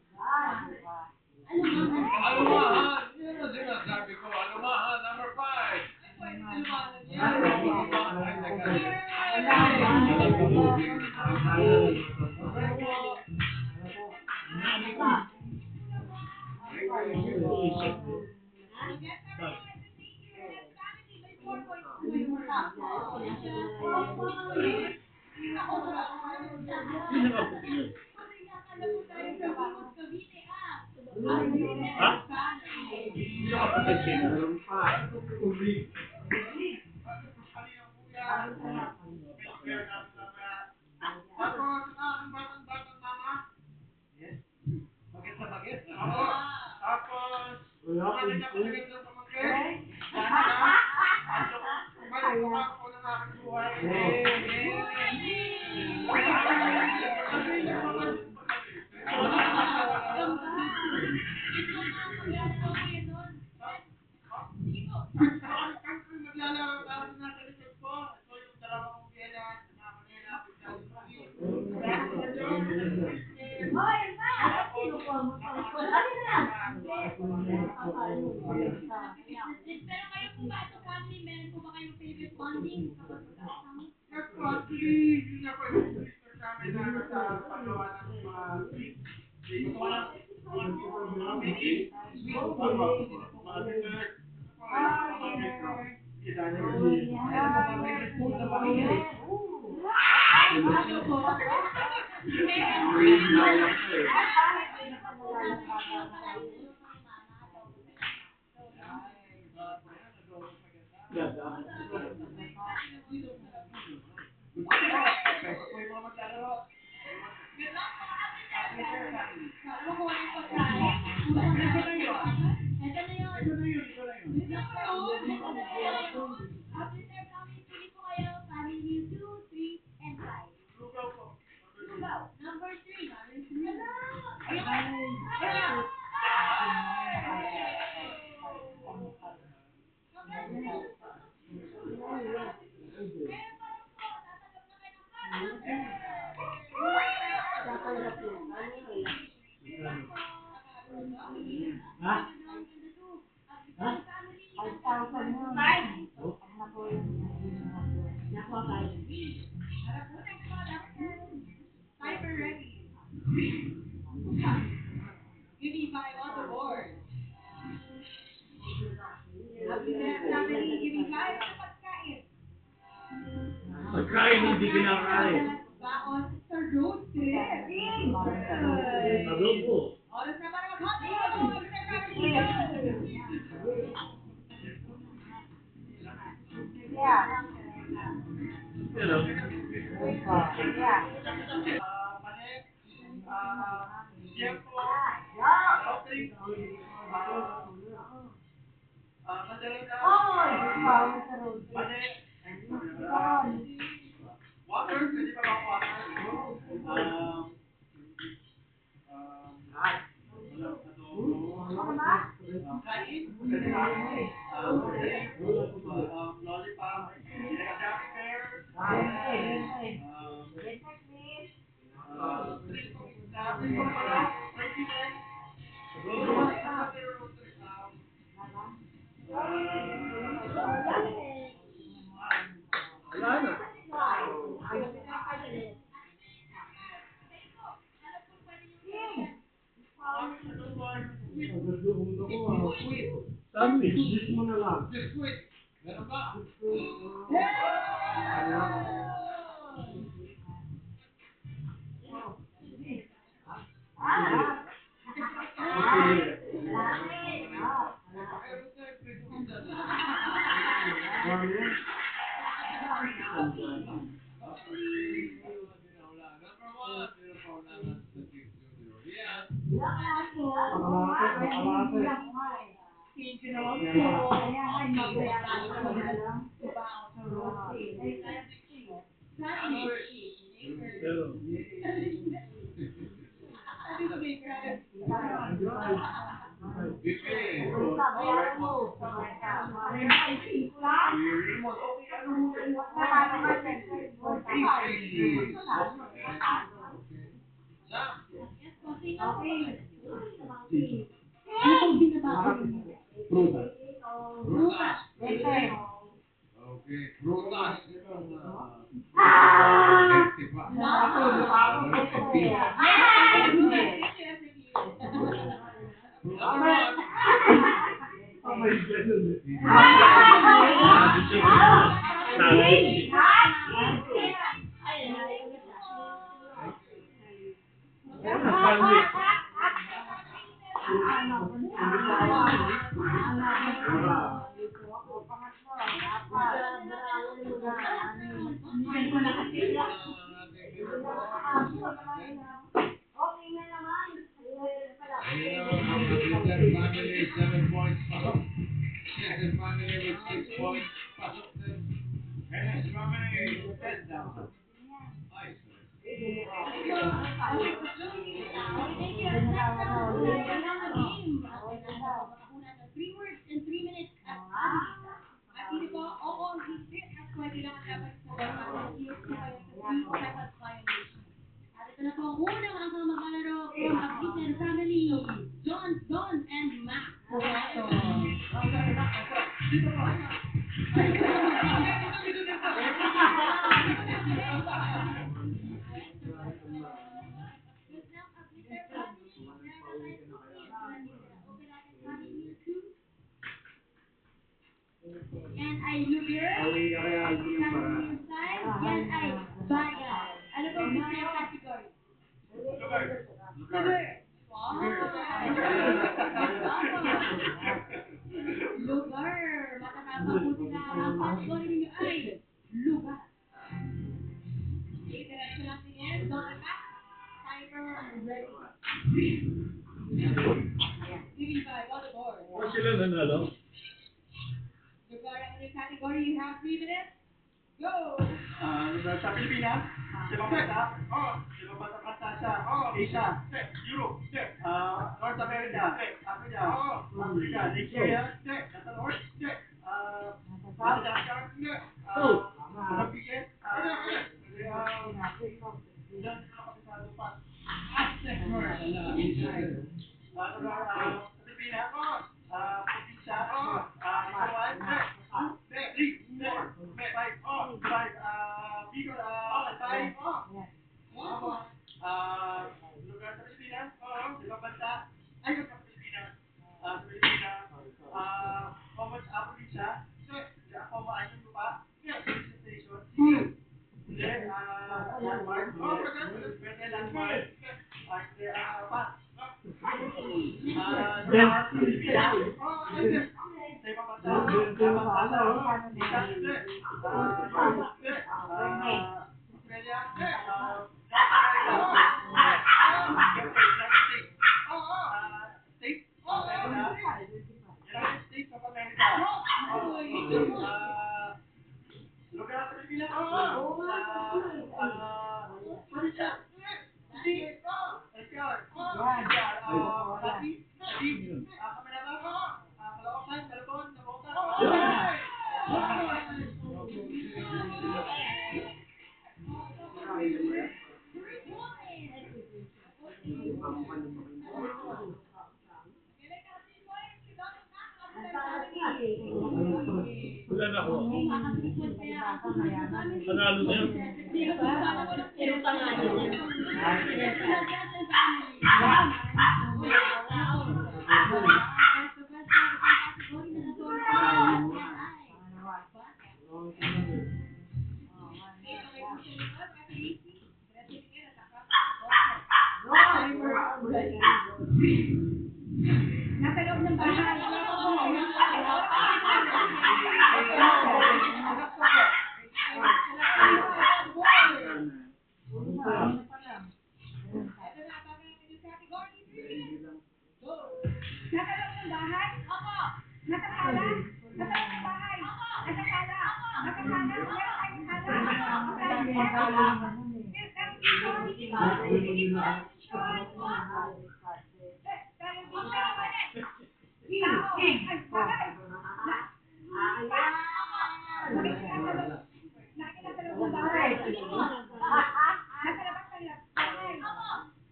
Alumahan. Yun ang sinasabi ko. Alumahan. Number 5. Pwede alumahan niya. Alagang bukid. Sino ka puti yun? Ha? Sino ka puti siya? Tapos, ang batang mama. Yes. Bakit sa bakit? Tapos, mga nagkakaligan ng pamangkin. Sana na. May pumako ng aking buhay. Maglalaro tayo na sa likod ko. Ito yung dalawa kong biyanan. Mga kanila. Pero kayo po ba, as a family, meron po ba kayong favorite bonding kapag magkakasama? Actually, yun na po yung sister namin na nasa paggawa ng mga paggawa ng mga meeting. Mga dessert. Number 3. Timer ready. Give me 5 on the board. Happiness family, give me 5 sa pagkain. Pagkain hindi kinakain. Baon sa road trip. Sabi po. Oras na para mag-happy hour sa family. Pero, Mali. Siyempo. Shopping. Mandarina. Mali. Water. Pwede pa ba ang water? Kain. Pwede ba? Lollipop. Gummy bears. wala na. Sandwich. Biskuit. Meron ba? Prutas. Okay. Prutas. Oh my God. Okay na naman. Second family, 7 points. Pasok. Second family with 6 points. Pasok din. Hennes family, 10 down. Ay, sorry. Three words in 3 minutes at Abby. At hindi po, oo, hindi at pwede lang ang dapat sa dapat. Here's po kayo sa 3 seconds violation. At ito na po ang unang ang mga makalaro from Abitan family. Don, and Mac. Yan ay lugar. Yan ay bagay. Ano po ang gusto yung category? Lugar. Wow. Lugar. Makakapabuti na ang category ninyo ay lugar. Okay, diretso lang tingin. Don't attack. Timer ready. 35 on the board. Huwag sila nanalo. Lugar ang inyong category. You have 3 minutes. Go! Lugar sa Pilipinas, Sibang Bansa, Sibang Bansa sa Asia, Europe, North America, Africa, Nigeria, nasa North, Madagascar, Mozambique, Ilan kapatid pa. Aztec word. Lugar sa Pilipinas, probinsya, Taiwan, lugar sa Pilipinas, ibang bansa, ay sa Pilipinas, sa Pilipinas, probinsya, anyong lupa, station, hindi, landmark, pwede landmark, pass. Lugar sa Pilipinas, sa ibang bansa, Australia, United States of America. Lugar sa Pilipinas, probinsya, NCR, Makati, Kamanaba, Caloocan, Malabon, Nabota. Wala na ako. Panalo na yan. Nasa loob ng bahay.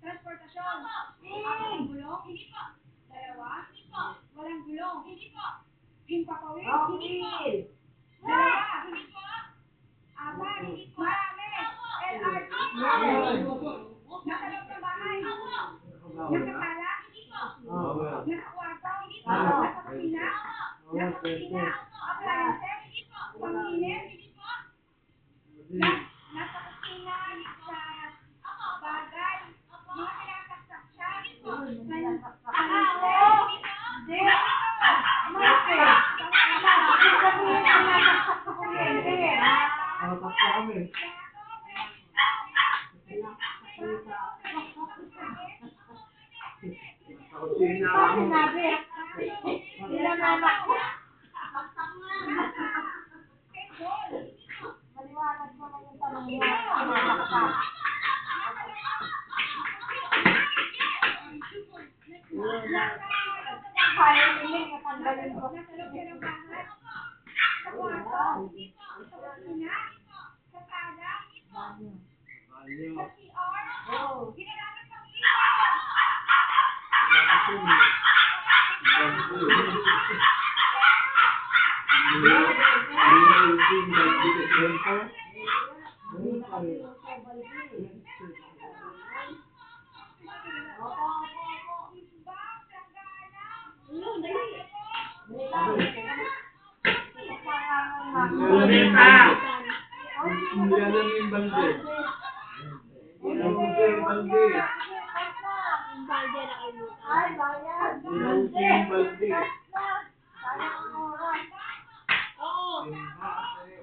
Transportasyon. Walang gulong? Hindi po. Dalawa? Hindi po. Walang gulong? Hindi po. Himpapawid? Hindi po. Dalawa? Hindi po. Apat? Hindi po. Marami? LRT? Nasa loob ng bahay? Nakatala? Hindi po. Nakakuha Panginit, nasa kusina, sa bagay, mga kinakaksak siya. Hindi. Maliwanag naman yung tanong niya. Kaya nila natanggalin ko. Nasa loob ka ng bahay. Sa kwarto. Sa kusina. Sa sala. Sa CR. Ginagamit ng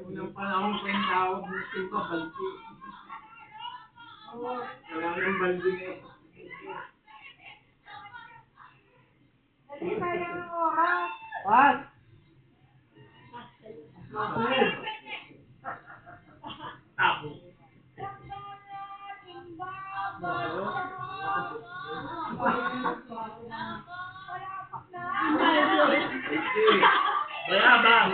Unang panahon ko yung tawag ng timba, balti. Wala nang baldi eh. What? Tapo. Bayabang.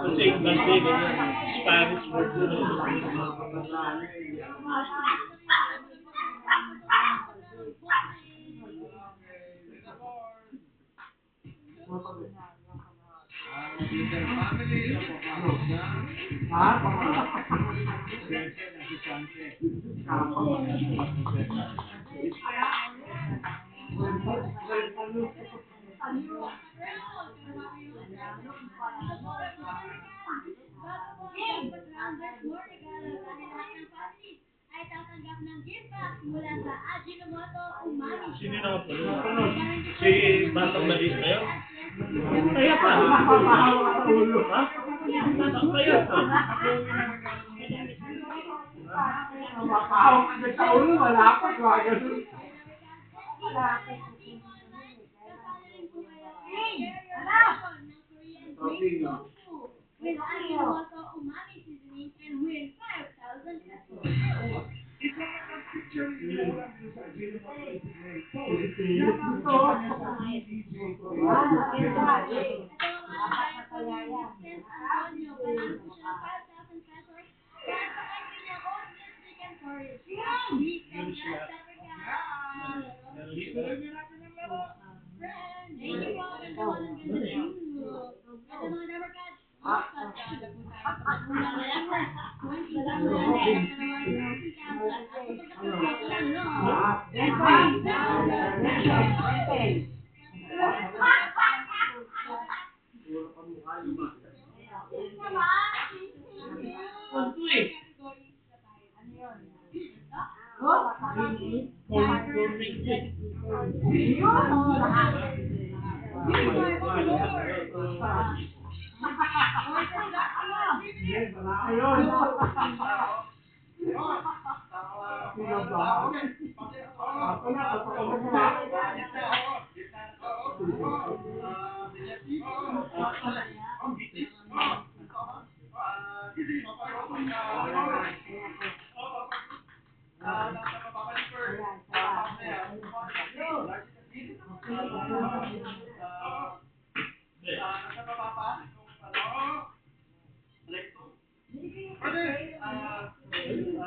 Kasi basta Spanish word ay tatanggap ng gift box mula sa Ajinomoto Umami. Sino na ako? Si Batang Malis na yun? Kaya pa. Ha? Kaya pa. Mapahawak ka sa ulo, wala pa. With Ajinomoto Umami seasoning and win 5,000 pesos.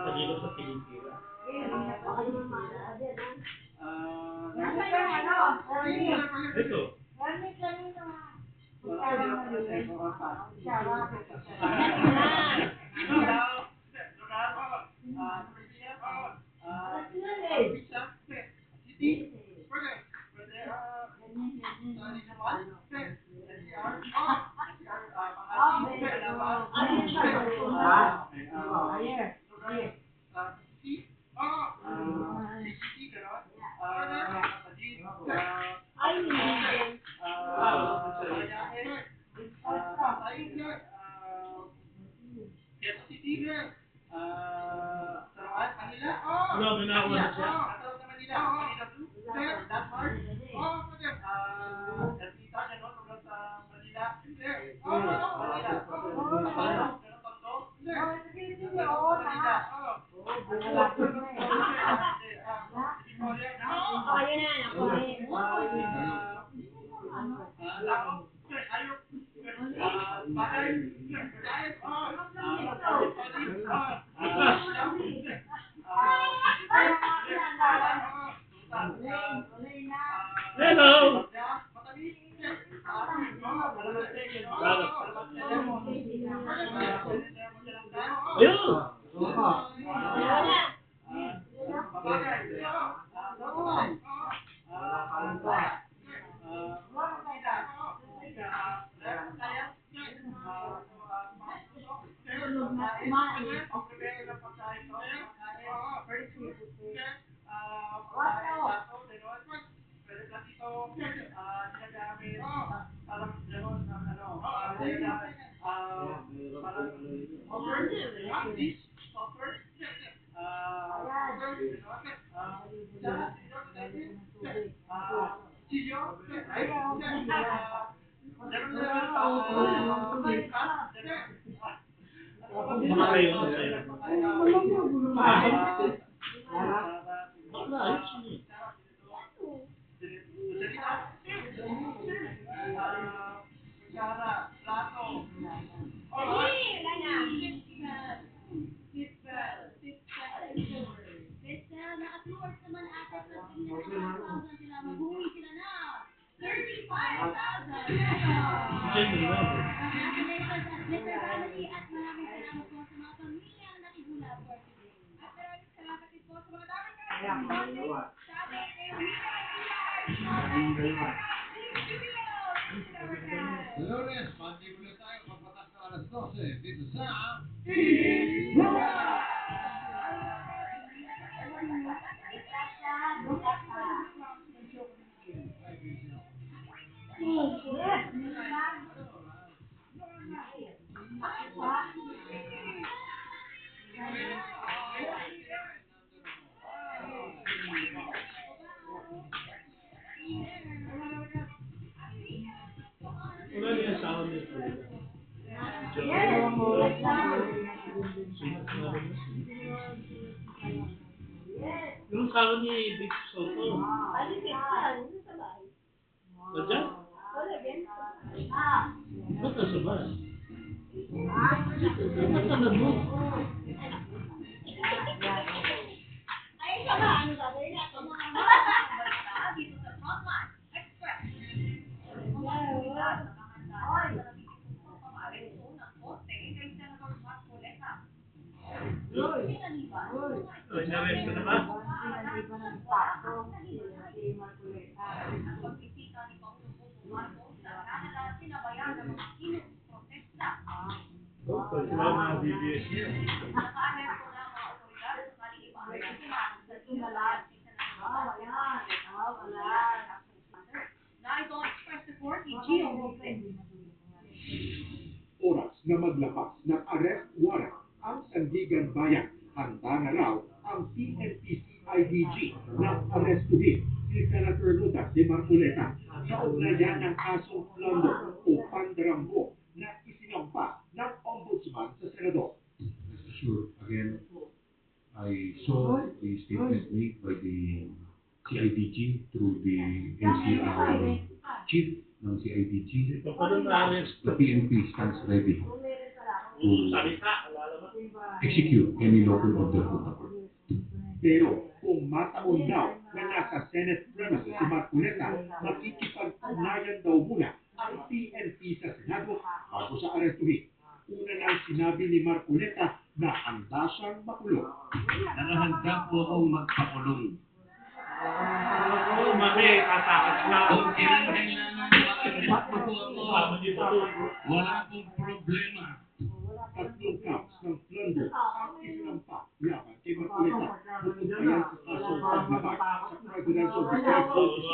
Kanino sa tingin ko? Ito. Lamig lang ito ha. Kutsara maliit. Kutsara. Wala, may nakuha na siya. Ayun na, Hello! Ayun! Baka kayo na sa'yo. Bakla, ayos yun eh. Naka-tours naman ata sa tingin na 1,000 sila. Mag-uwi sila na. 35,000 pesos. Sa'yo mo naman. Congratulations at Mr. Family at maraming salamat po sa mga pamilyang nakihula for today. At maraming salamat din po sa mga daming bonding sa ating Lunes, mandi ulit tayo pagpatak ng alas 12 dito sa Wala niya sa akin yung food. Yung sa akin ni Big Soto. Nandiyan? Ba't nasa ba? Ba't naman mo? Ay, sama, ano gagawin natin? Dito sa Frontline Express. Inaresto na ba? Wala mga DBS niya. Narito ang express report ni Gio Robles. Oras na maglapas ng arrest warrant ang Sandigan Bayan. Handa na raw ang PNP-CIDG ng arrestuhin si Senator Rudas de Marcoleta sa ugnayan ng kasong plunder o pandarambo na isinampa ng Ombudsman sa Senador. Rest assured, again, I saw the statement made by the CIDG through the NCR chief ng CIDG. Paano na-arrest? The PNP stands ready to Salita, wala naman. execute any local order of the court. Pero kung mataon daw na nasa Senate premises si Marcoleta, makikipag-ugnayan daw muna ang PNP sa Senado bago sa arestuhin. Una nang sinabi ni Marcoleta na handa siyang makulong. Nakahanda po akong magpakulong. Oo, mali, tatakas na. Kung kinakailangan ma-arrest po ako, wala pong problema. Tatlong counts ng plunder ang isinampa laban kay Marcoleta. Bukod pa yan sa kasong paglabag sa Presidential District Office.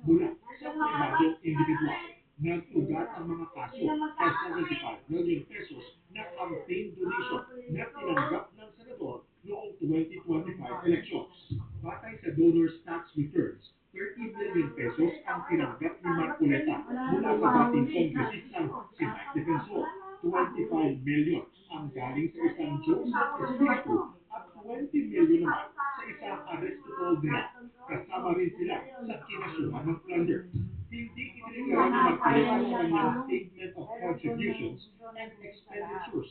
Mula sa pribadong individual. Nag-ugat ang mga kaso sa 75 million pesos na campaign donation na tinanggap ng senador noong 2025 elections. Batay sa donors tax returns, 30 million pesos ang tinanggap ni Marcoleta mula sa dating kongresistang si Mike Defensor. 25 million ang galing sa isang Joseph Espiritu at 20 million naman sa isang Aristotol Dela. Kasama rin sila sa kinasuhan ng plunder. Hindi itinigyan ni Marcoleta sa kanyang statement of contributions and expenditures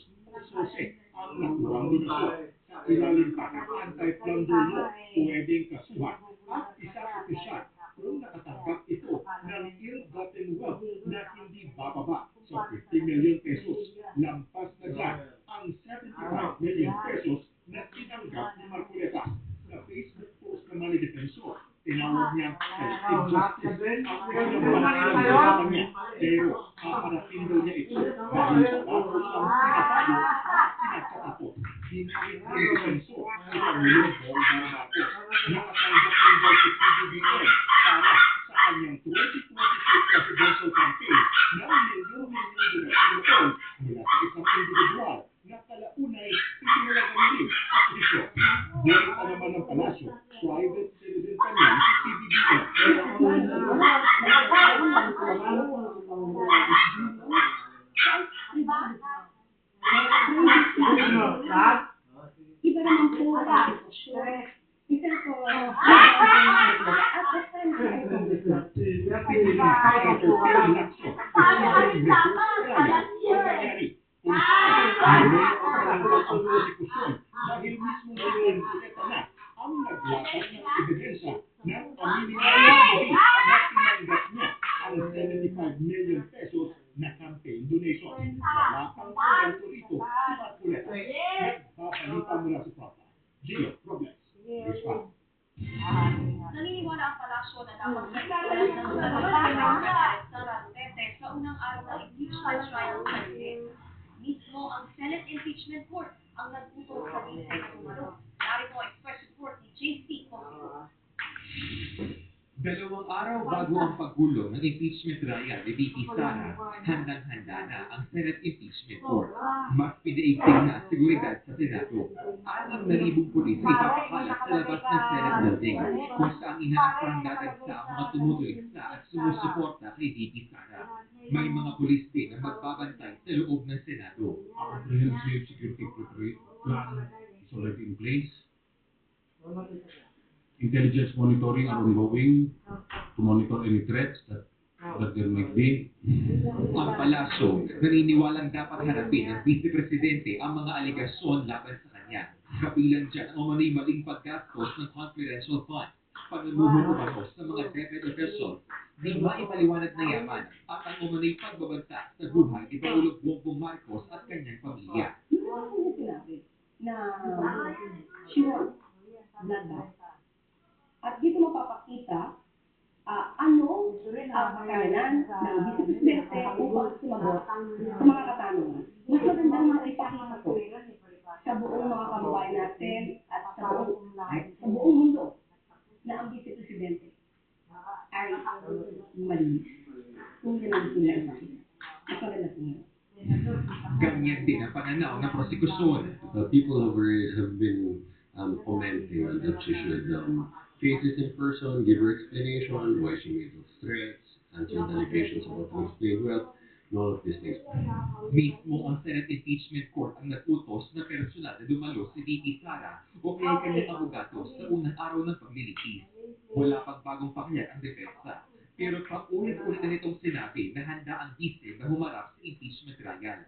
sose ang naturang donasyon. Sa ilalim pa ng anti-plunder law, pwedeng kasuhan at isang opisyal kung nakatanggap ito ng ill-gotten wealth na hindi bababa sa 50 million pesos. Lampas na dyan ang 75 million pesos na tinanggap ni Marcoleta. Sa Facebook post naman ni Defensor, tinawag niyang selective justice ang pinagpapalagay niya. Pero haharapin daw niya ito dahil wala siyang pinatago at pinagkatapos. Hinahit ni Defensor si Pangulong Bongbong Marcos. Nakatanggap din daw si PBBM para sa kanyang 2022 presidential campaign ng milyon-milyon donasyon mula sa isang individual na kalaunay ipinalaga niya rin sa posisyon. Buwita naman ng palasyo, private citizen pa niyan si PBBM. Iba naman po sa isa ko, dahil mismo ngayon Marcoleta na ang naglakas ng ebidensya ng pamilya na tinanggap niya ang 75 million pesos na campaign donation. Wala pang komento rito si Marcoleta. Nagbabalita mula sa Frontline. Gio Robles. Naniniwala ang palasyo na dapat sa ng Sara Duterte sa unang araw ng impeachment trial sa Senate. Mismo ang Senate Impeachment Court ang nagputok sa bise na tumalo. Narito ang express report ni JC Cosimo. 2 araw bago ang paggulo ng impeachment trial ni VP Sara, handang-handa na ang Senate Impeachment Court. Mas pinaigting na seguridad sa Senado. 6,000 pulis ay ipapakalat sa labas ng Senate building kung saan inaasang dadagsa ang mga tumutuligsa at sumusuporta kay VP Sara. May mga pulis din na magbabantay sa loob ng Senado. A comprehensive security plan is already in place. Intelligence monitoring are ongoing to monitor any threats that there might be. Ang palasyo, naniniwalang dapat harapin ng Vice Presidente ang mga aligasyon laban sa kanya. Kabilang dyan ang umano'y maling paggastos ng confidential fund, panluluho umano sa mga DepEd officials, di maipaliwanag na yaman at ang umano'y pagbabanta sa buhay ni Pangulong Bongbong Marcos at kanyang pamilya. sinabi na sure na at dito mapapakita ano ang kakayanan ng Vice Presidente upang sumagot sa mga katanungan. Mas magandang maipakita ko sa buong mga kababayan natin at sa buong mundo na ang Vice Presidente ay malinis. Kung yan ang sinabi. Ito rin na sinabi. Ganyan din ang pananaw ng prosekusyon. People have been commenting that she should face this in person, give her explanation, why she made those threats, answer the allegations about unexplained wealth, and all of these things. Mismo ang Senate Impeachment Court ang nag-utos na personal na dumalo si VP Sara o kaya kanyang abogado sa unang araw ng paglilitis. Wala pang bagong pakyat ang depensa. Pero paulit-ulit na nitong sinabi na handa ang vice na humarap sa impeachment trial.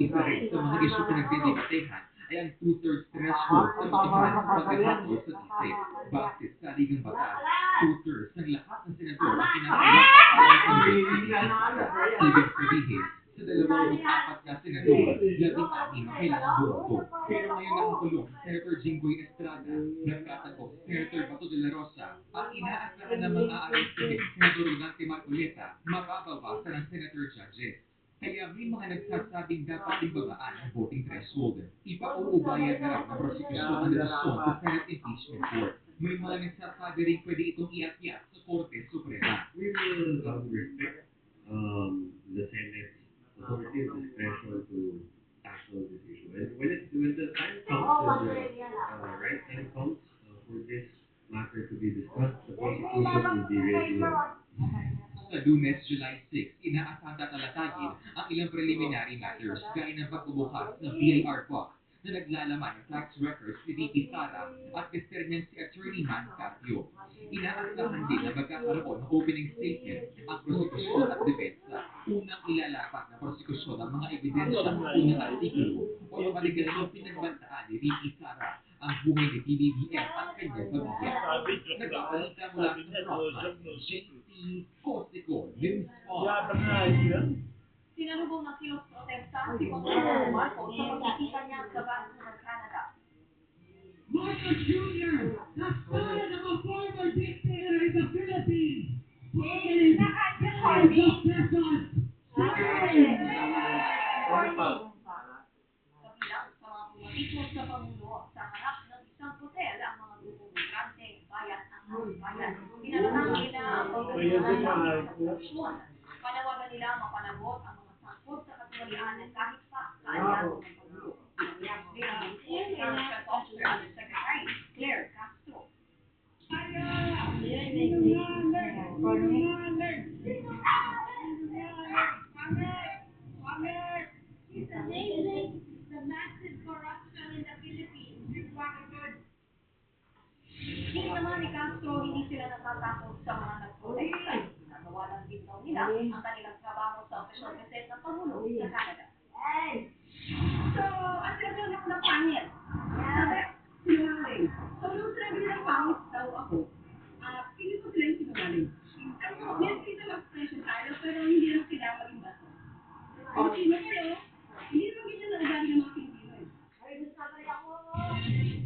Isa rin sa mga isyu na nagdedebatehan ay ang 2/3 threshold sa opisyal pagkakatol sa isip. Base sa ligang batas, 2/3 ng lahat ng senador ang kinakailangan ibig sabihin, sa 24 na senador, 16 ang kailangan bumoto. Pero ngayon nakakulong si Senator Jinggoy Estrada, nagkatago si Senator Bato de la Rosa, ang inaasahan na mag-aarestuhin si Senador Rodante Marcoleta, mababawasan ng Senator Judges. Kaya may mga nagsasabing dapat ibabaan ang voting threshold. Ipauubayan na raw ng prosekusyon ang desisyon sa Senate Impeachment Court. May mga nagsasabi rin pwede itong iakyat sa Korte Suprema. We will respect the Senate's authority and discretion to tackle this issue. And when the time comes, and the right time comes for this matter to be discussed, the prosecution will be ready. Sa Lunes, July 6, inaasang tatalakagin ang ilang preliminary matters gaya ng pagbubukas ng BIR box na naglalaman ng tax records ni VP Sara at mister niyang si Attorney Man Carpio. Inaasahan din na magkakaroon ng opening statement ang prosekusyon at depensa. Unang ilalapat ng prosekusyon ang mga ebidensya ng unang artikulo o maligalang pinagbantaan ni VP Sara ang buhay ni PBBM at kanyang pamilya. Nagpabalita mula sa frontline, JT Cosico News on. Sinalubong ng kilos protesta si Pangulong Marcos sa pagkikita niya sa Vancouver, Canada. Marcos Jr., the son of a former dictator in the Philippines. Please, Kabilang sa mga pumatikot sa Pangulo sa harap ng isang hotel ang mga grupong migrante, bayan at bayan. Pinalatang nila ang pagkakaroon sa korupsyon. Panawagan nila mapanagot ang mga sangkot sa katiwalian kahit pa sa aliado ng Pangulo. Nagbiyak nila ang Defense Officer Undersecretary Claire Castro. It's amazing the massive corruption in the Philippines. Hindi naman ni Castro, hindi sila natatakot sa mga nagprotesta. Nagawa lang din daw nila ang kanilang trabaho sa official visit ng Pangulo sa Canada. So, ang sabi ako ng pangit. Sabi, sinungaling. So, nung sabi nilang pangit daw ako, pili ko sila yung sinungaling. Ano, yes, kita mag-expression tayo, pero hindi naman kailangan maging baso. Pilipino kayo, hindi naman ganyan na ugali ng mga Pilipino eh.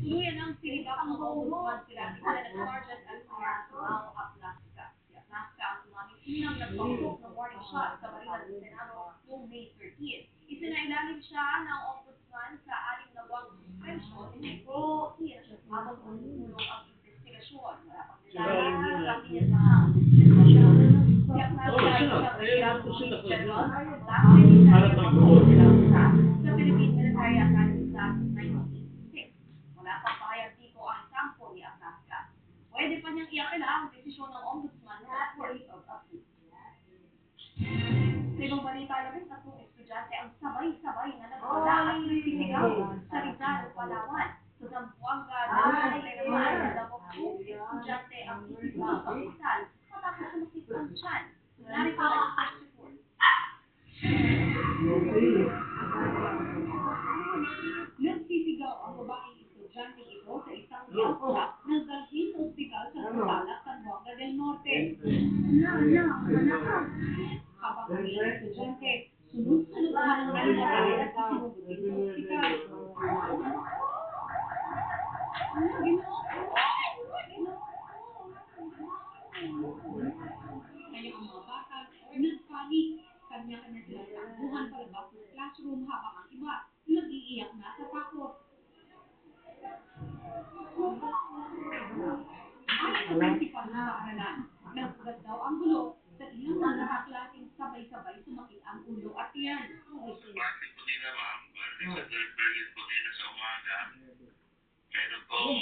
Tuluyan ang sinigang ng ombudsman sila ni Senate Sergeant at Mayor Mau Aplaska. Si Aplaska ang umaming unang nagpahulog ng warning shot sa barilan ng Senado noong May 13. Isinailalim siya ng ombudsman sa 6 na buwang suspension pero iyan siya habang umulong ang investigasyon. Wala pang detalye sa kanyang si Aplaska ay isang general ng last sa Philippine Military Academy sa 1986. Wala pang pahayag dito ang kampo ni Aplaska. Pwede pa niyang iapela ang desisyon ng ombudsman sa Court of Appeal. Sa ibang balita, 13 estudyante ang sabay-sabay na nagwala at nagsisigaw sa Rizal, Palawan. Sa Zamboanga, naman, 20 estudyante ang isigaw sa ospital matapos sumakit ang tiyan. Narito ang express report. Nagsisigaw ang babaeng estudyante ito sa isang yatra ng dalhin sa ospital sa Santala, Zamboanga del Norte. Habang ang ilang estudyante, sunod-sunod naman ang nangyari at isinubutin sa ospital. Kaya ang mga bata, nagpanik, kanya-kanya silang takbuhan palabas ng classroom habang ang iba nag-iiyak na sa takot. Ayon sa principal ng paaralan, nagsugat daw ang gulo sa ilang mga kaklaseng sabay-sabay sumakit ang ulo at tiyan. Base po nila ma'am, base sa third period po nila sa umaga, meron pong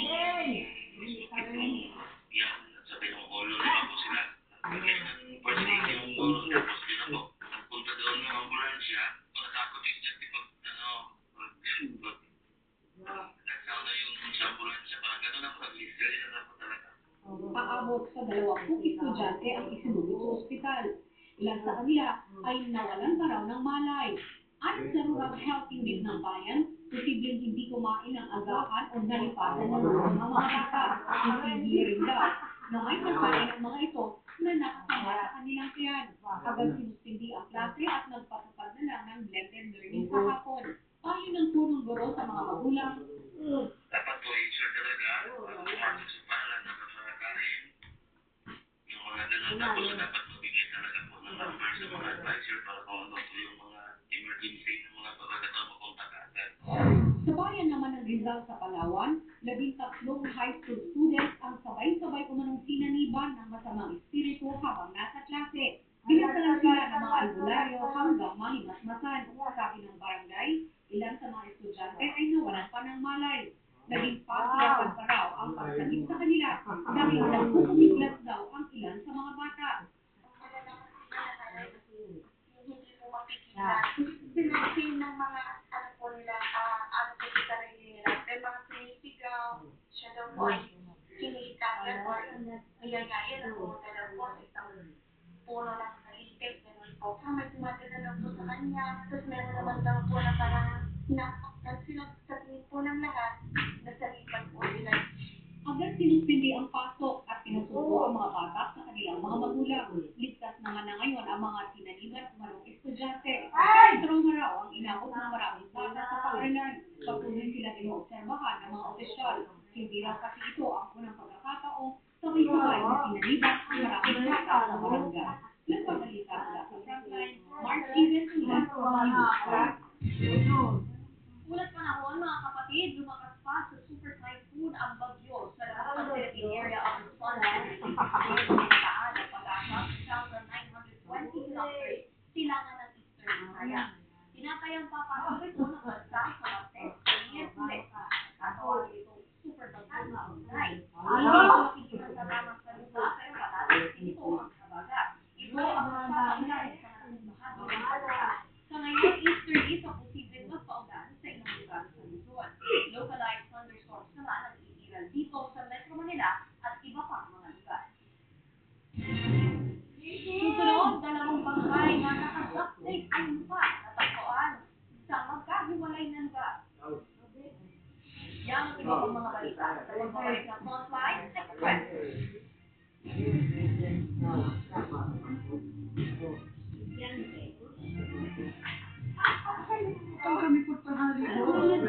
yan, sabi ng ulo, lima po sila. First aid yung ulo, tapos yun na po. Nagpunta doon ng ambulansya, natakot yung dyan, nagsaw na yung sa ambulansya, parang gano'n na po, nag-listery na po talaga. Paabot sa 20 estudyante ang isinugod sa ospital. Ilan sa kanila ay nawalan pa raw ng malay. At sa rural health unit ng bayan, posibleng hindi kumain ng agahan o nalipasan ng mga bata. Hindi rin daw na may pagkain ang mga ito na nakasama sa kanilang tiyan. Agad sinuspindi ang klase at nagpatupad na lang ng blended learning sa hapon. Payo ng punong guro sa mga magulang. Dapat po i-sure talaga, pumasok sa paaralan, dapat makakain. Yung mga ganun, tapos dapat magbigay talaga po ng number sa mga advisor para kung ano po yung mga emergency ng mga pagkakataon mapunta ka agad. Sa bayan naman ng Rizal sa Palawan, 13 high school students ang sabay-sabay umanong sinaniban ng masamang espiritu habang nasa klase. Binasalan sila ng mga albularyo hanggang mahimasmasan. Sabi ng barangay, ilan sa mga estudyante ay nawalan pa ng malay. Naging pasiyakan pa raw ang pagsagip sa kanila dahil nagpupumiglas daw ang ilan sa mga bata. Hindi po mapigilan. Sinasin ng mga ano po nila, ano po sa sarili nila. May mga sinisigaw, siya daw po ay kiniikagan or niyagayan na pumunta daw po sa isang puno ng naiipit. Ganun po. May tumatala daw po sa kanya. Tapos meron naman daw po na parang hinasaktan sila sa tingin po ng lahat. Nasalipan po sila. Agad sinuspindi ang pasok at pinusuko ang mga bata sa kanilang mga magulang. Ligtas naman na ngayon ang mga sinaniban umanong estudyante. Trauma raw ang inabot ng maraming bata sa paaralan. Patuloy silang inoobserbahan ng mga opisyal. Hindi raw kasi ito ang unang pagkakataong sabay-sabay na sinaniban ang maraming bata sa barangay. Nagpabalita mula sa Frontline, Marcy Ventura, Ulat panahon, mga kapatid, lumakas pa sa super typhoon ang bagyo sa Luzon Philippine Area of Responsibility. Nataan ang pag-asa sa 1,920 kilometers silangan ng Eastern Visayas. Tinatayang papasok ito ng bansa sa Martes, Miyerkules. Tatawag ito super bagyo na Unday. Hindi ito makikita sa lamang sa lugar pero palalasin ito ang kabagat. Ito ang magpapaulan sa malaking bahagi ng bansa. Sa ngayon, Eastern is ang posibleng magpaulan sa ilang lugar sa Luzon. Localized thunderstorms naman ang iiral dito sa Metro Manila at iba pang mga lugar. Susunod, dalawang bangkay na naka-duct-tape ang lupa natagpuan sa magkahiwalay na lugar. Yan ang iba pang mga balita sa pagbabalik ng Frontline Express. Ang kami pagtahali doon.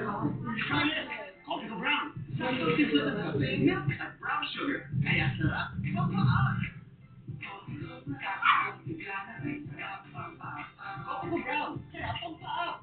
Coffee ko brown. Sakto timpla ng kape, milk at brown sugar. Kaya sarap kapaan. Coffee ko brown. Sarap ang paap.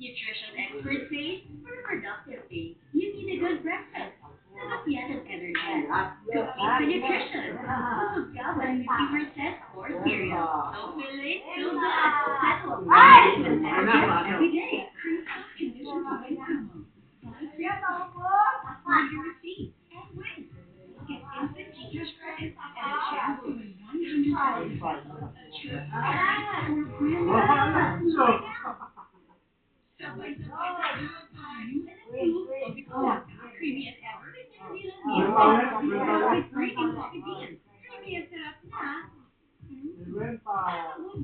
Nutrition experts say, for a productive day, you need a good breakfast. Happian and energy. Complete the nutrition. Busog ka 150% core cereal. So feel it, feel good. Settle with every day. Condition to win ammo. Find your receipt and win. Get instant teacher's credit and a chance to win 100 pesos. A trip or brand. Sabay-sabay na you and approve of the creamy and ever with creamy coffee beans. Creamy and sarap na. Good vibes.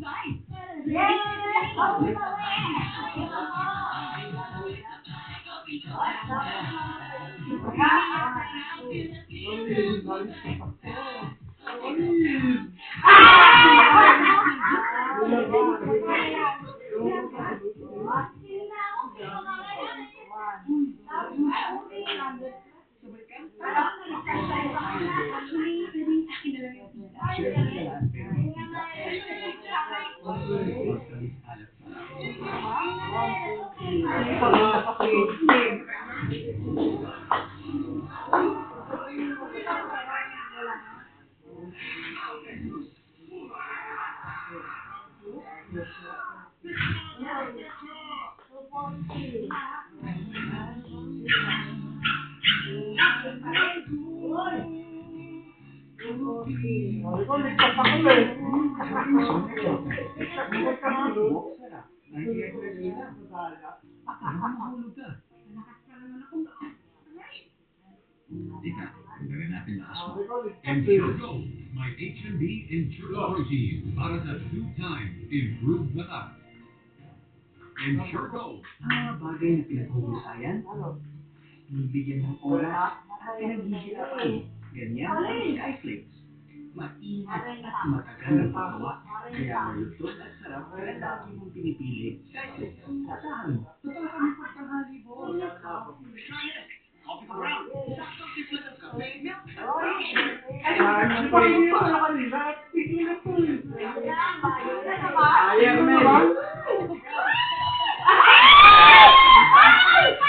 Mahulog ka. Teka, tanggalin natin lakas mo. Ensure-Go, may H&B Ensure Protein para sa 2-time improved lakas. Ensure-Go. Ang mga bagay na pinaghuhusayan, bibigyan ng oras at pinaghihirapan. Ganyan ang Sky Flakes. Mainit at matagal ang paggawa. Kaya malutong at sarap kaya lagi mong pinipili. Sky Flakes. Asahan, totoo kami pagtanghali mo. Coffee ko brown. Saktong timpla ng kape.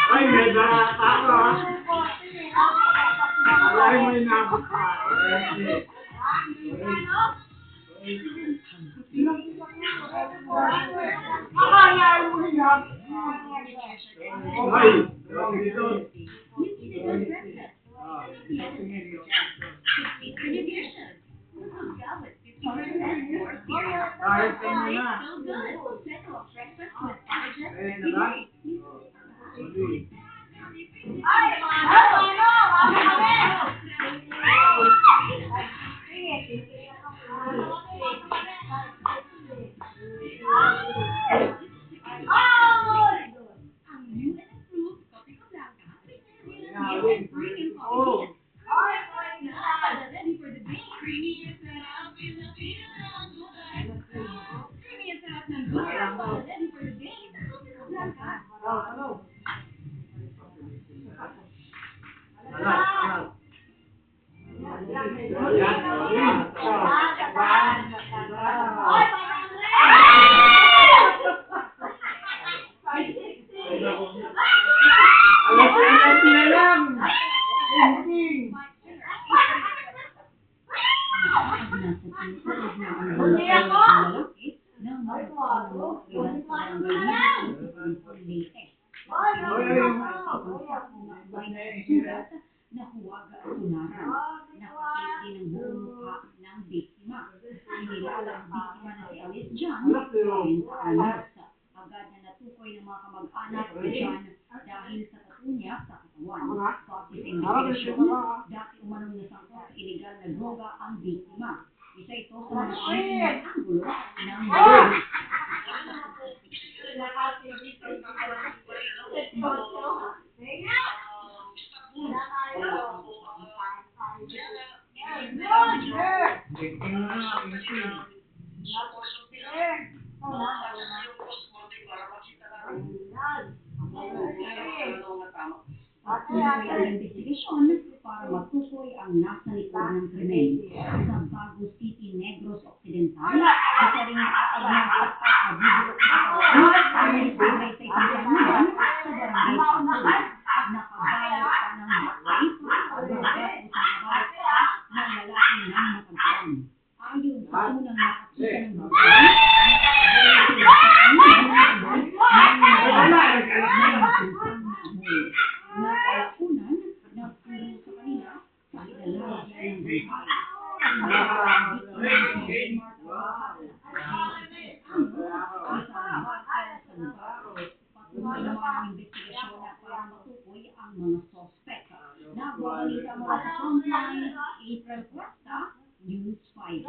Ay, may darata ka. Alay mo yung nabot ka. Akalain mo yan. Ay, dito. Kahit kanya na. Ayan na ba? Ay, na huwaga at tunaran. Nakapit din ang buong mukha ng biktima. Inilala ang biktima na si Alice John ayon sa pulis. Agad na natukoy ng mga kamag-anak si John dahil sa tattoo niya sa katawan. Base sa investigasyon, dati umanong nasangkot sa iligal na droga ang biktima. Isa ito sa mga angulo ng investigasyon para matukoy ang nasa likod ng krimen. Sa Bago City, Negros Occidental, isa rin aagnat at nabibulok sa katawan ang nilipagay sa isang kanilan sa barangay Pagod. Nakabalot pa ng bakay at nagatapos ang kabalot pa ng lalaki ng matagpuan. Ayon sa unang nakakita ng bakay, nakalakunan ng puro sa kanila sa ilalagay ng bakay. Patuloy naman ang investigasyon na para matukoy ang mga sospek. Nagbabalita mula sa Frontline, April Cuesta, News 5.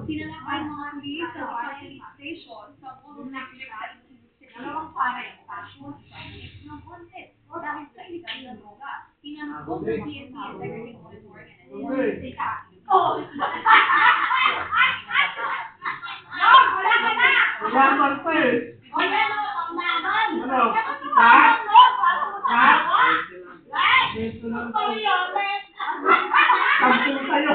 Sinalakay mga pulis sa police station sa Puro Neglex sa Iloilo City. Dalawang pare ang pasyon sa ng content dahil sa illegal na droga. Tinanggol ng PNP Integrity Monitoring and Analysis. Wala ka na! Laban pa eh. Wala na, panglaban! Ano? Ha? Ha? Gusto lang tayo. Kampung tayo.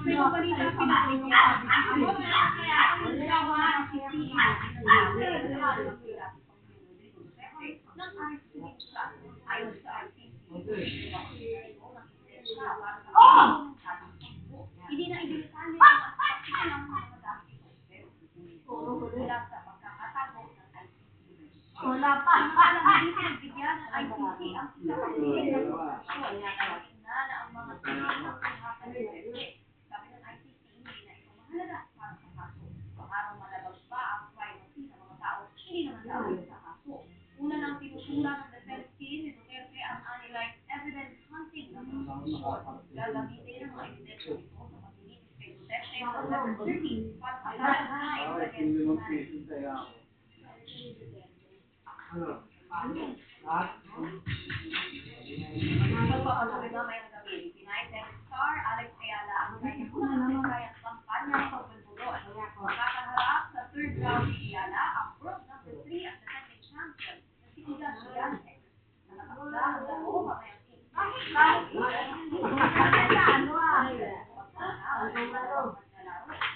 May balita pinatuloy niya. Hindi na ibinasali ang aspect ng mga dati mula sa pagkakatago ng ICC. Wala pa. Hindi pinagbigyan ng ICC ang isang pagpili ng posisyon na ang mga sinunod ng hapon ng sabi ng ICC, hindi na ito mahalaga para sa kaso. Araw malabag pa ang privacy ng mga tao, hindi naman tao sa kaso. Una nang tinutula ng defense team ni Duterte ang anilay evidence hunting ng mga posisyon. Gagamitin ang mga ebidensya nito sa pag-ilitis kay Duterte sa November 13 para sa crimes against humanity. Pagpapatuloy na mayang gabi, United Star Alex Ayala ang kanyang unang kampanya sa Pagburon. Makakaharap sa third round ni Ayala ang world number 3 at defending champion na si Iga Swiatek. Nakatakda ang laro mamayang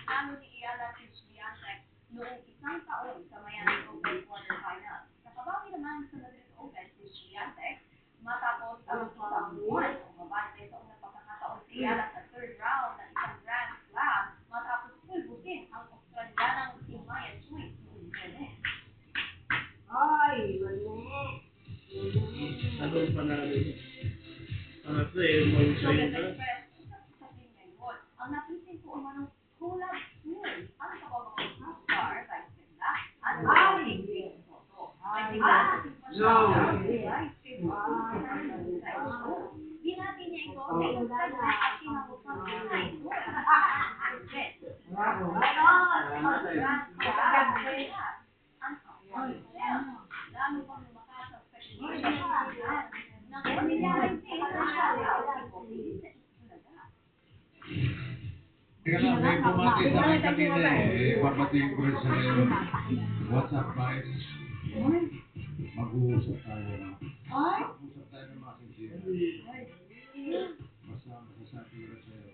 Nalo ni Ayala si Swiatek noong isang taon sa Miami Open quarterfinals. Nakabawi naman sa Madrid Open si Swiatek matapos ang isang buwan o mabante sa unang pagkakataon si Ayala sa third round ng isang Grand Slam matapos pulbusin ang Australianang si Maya Choi noong Biyernes. Anong panalo niya? Pangatlo eh, mga sa'yo na. Ang napisin ko umanong collab tour. Ano ka ba mga star, vice ganda? Ano ba ang tingin photo? Binati niya ito sa Instagram at kinakutang na ito. Lalo pang lumakas ang speculation ng pamilyang Teka lang, may pumati sa akin kanina eh. Papatingin ko rin sa iyo. WhatsApp vibes. Mag-uusap tayo na. Mag-uusap tayo ng mga sincere. Basta masasabi ko rin sa iyo.